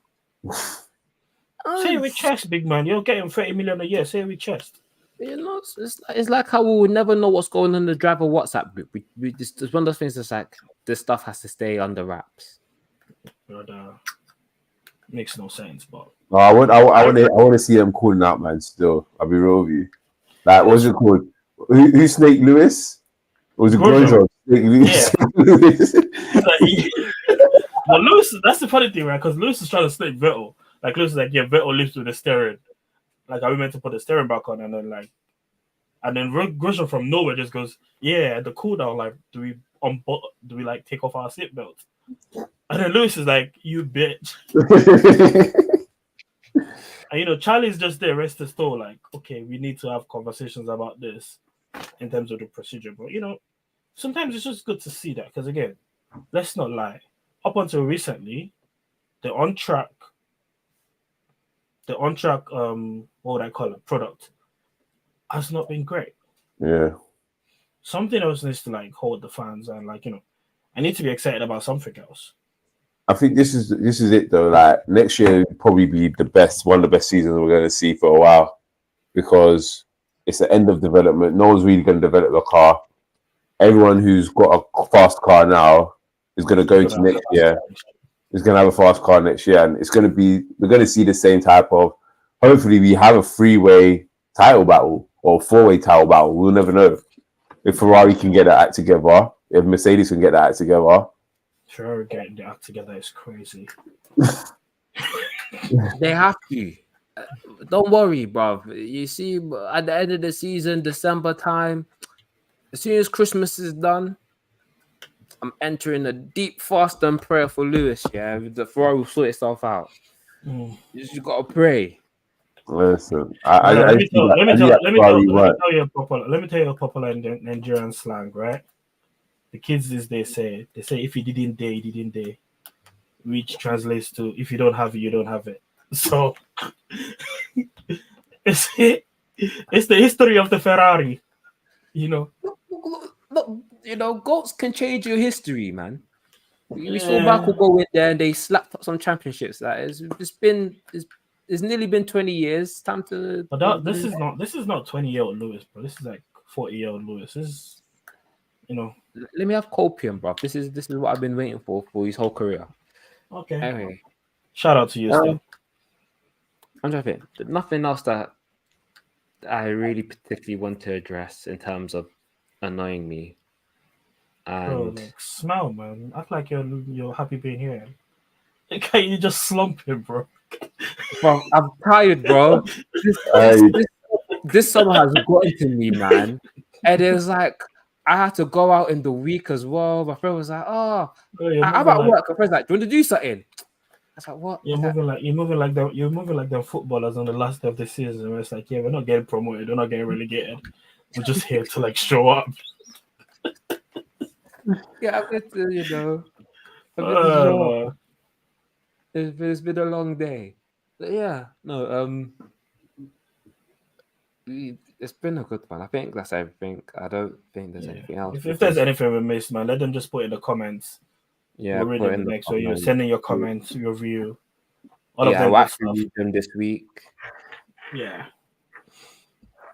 Say it with chest, big man. You're getting 30 million a year. Say it with chest. You know, it's like how we will never know what's going on in the driver WhatsApp group. We just, it's one of those things that's like this stuff has to stay under wraps. But makes no sense. But I want to see them calling out, man. Still, I'll be real with you. Like, what's it called? Who Snake Lewis? Or was it Grosjean? Snake Lewis. Yeah. Well, Lewis. That's the funny thing, right? Because Lewis is trying to snake Vettel. Like Lewis is like, yeah, Vettel lives with the steering. Like, are we meant to put the steering back on? And then Grosjean from nowhere just goes, yeah, the cooldown. Like, do we like take off our seatbelts? And then Lewis is like, you bitch. And you know, Charlie's just there, rest the store. Like, okay, we need to have conversations about this in terms of the procedure. But you know, sometimes it's just good to see that because again, let's not lie. Up until recently, the on track, what would I call it, product has not been great. Yeah. Something else needs to like hold the fans and like, you know, I need to be excited about something else. I think this is it though. Like next year will probably be one of the best seasons we're going to see for a while, because it's the end of development. No one's really going to develop a car. Everyone who's got a fast car now is going to go into next year. Is going to have a fast car next year, and we're going to see the same type of. Hopefully, we have a three-way title battle or four-way title battle. We'll never know if Ferrari can get that act together. If Mercedes can get that act together. Sure, getting the act together is crazy. They have to. Don't worry, bro. You see, at the end of the season, December time, as soon as Christmas is done, I'm entering a deep fast and prayer for Lewis. Yeah, the Ferrari will sort itself out. You just gotta pray. Listen, let me tell you a popular Nigerian slang, right? The kids these days say if you didn't dare, you didn't dare, which translates to if you don't have it, you don't have it. So it's the history of the Ferrari, you know. Look, you know, goats can change your history, man. We saw Michael go in there and they slapped up some championships. That it's nearly been 20 years. Time to. But this is not 20-year-old Lewis, bro. This is like 40-year-old Lewis. This is, you know. Let me have copium, bro. This is what I've been waiting for his whole career. Okay. Anyway, shout out to you, still. I'm trying to think. Nothing else that I really particularly want to address in terms of annoying me. And bro, like, smile, man. Act like you're happy being here. Can't you just slumping, bro? Bro, I'm tired, bro. This summer has gotten to me, man. And it was like I had to go out in the week as well. My friend was like, "Oh, I'm at work." My friend's like, "Do you want to do something?" I was like, "What?" You're moving like the footballers on the last day of the season. Where it's like, yeah, we're not getting promoted, we're not getting relegated. We're just here to like show up. Yeah, I'm going to, you know. Show up. It's been a long day. But yeah, no, it's been a good one. I think that's everything. I don't think there's anything else. If there's anything we missed, man, let them just put in the comments. Yeah, we'll read them next. So you're sending your comments, your review. All of them. We'll actually read them this week. Yeah.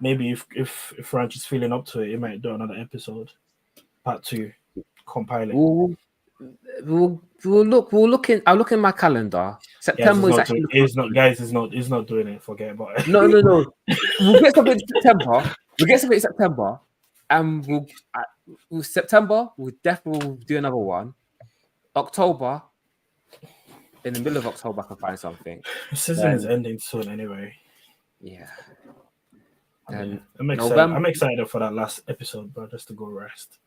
Maybe if Ranch is feeling up to it, he might do another episode, part 2, compiling. We'll look in. I'll look in my calendar. September is actually. He's not doing it. Forget about it. No. We'll get something in September. And we'll September. We'll definitely do another one. October. In the middle of October, I can find something. The season is ending soon, anyway. Yeah. I'm excited for that last episode, bro. Just to go rest.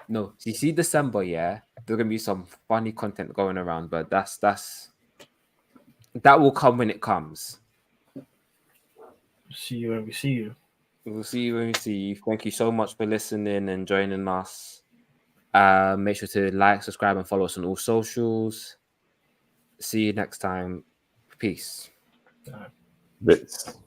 No, you see December, yeah. There's gonna be some funny content going around, but that will come when it comes. See you when we see you. We'll see you when we see you. Thank you so much for listening and joining us. Make sure to like, subscribe, and follow us on all socials. See you next time. Peace. Bits.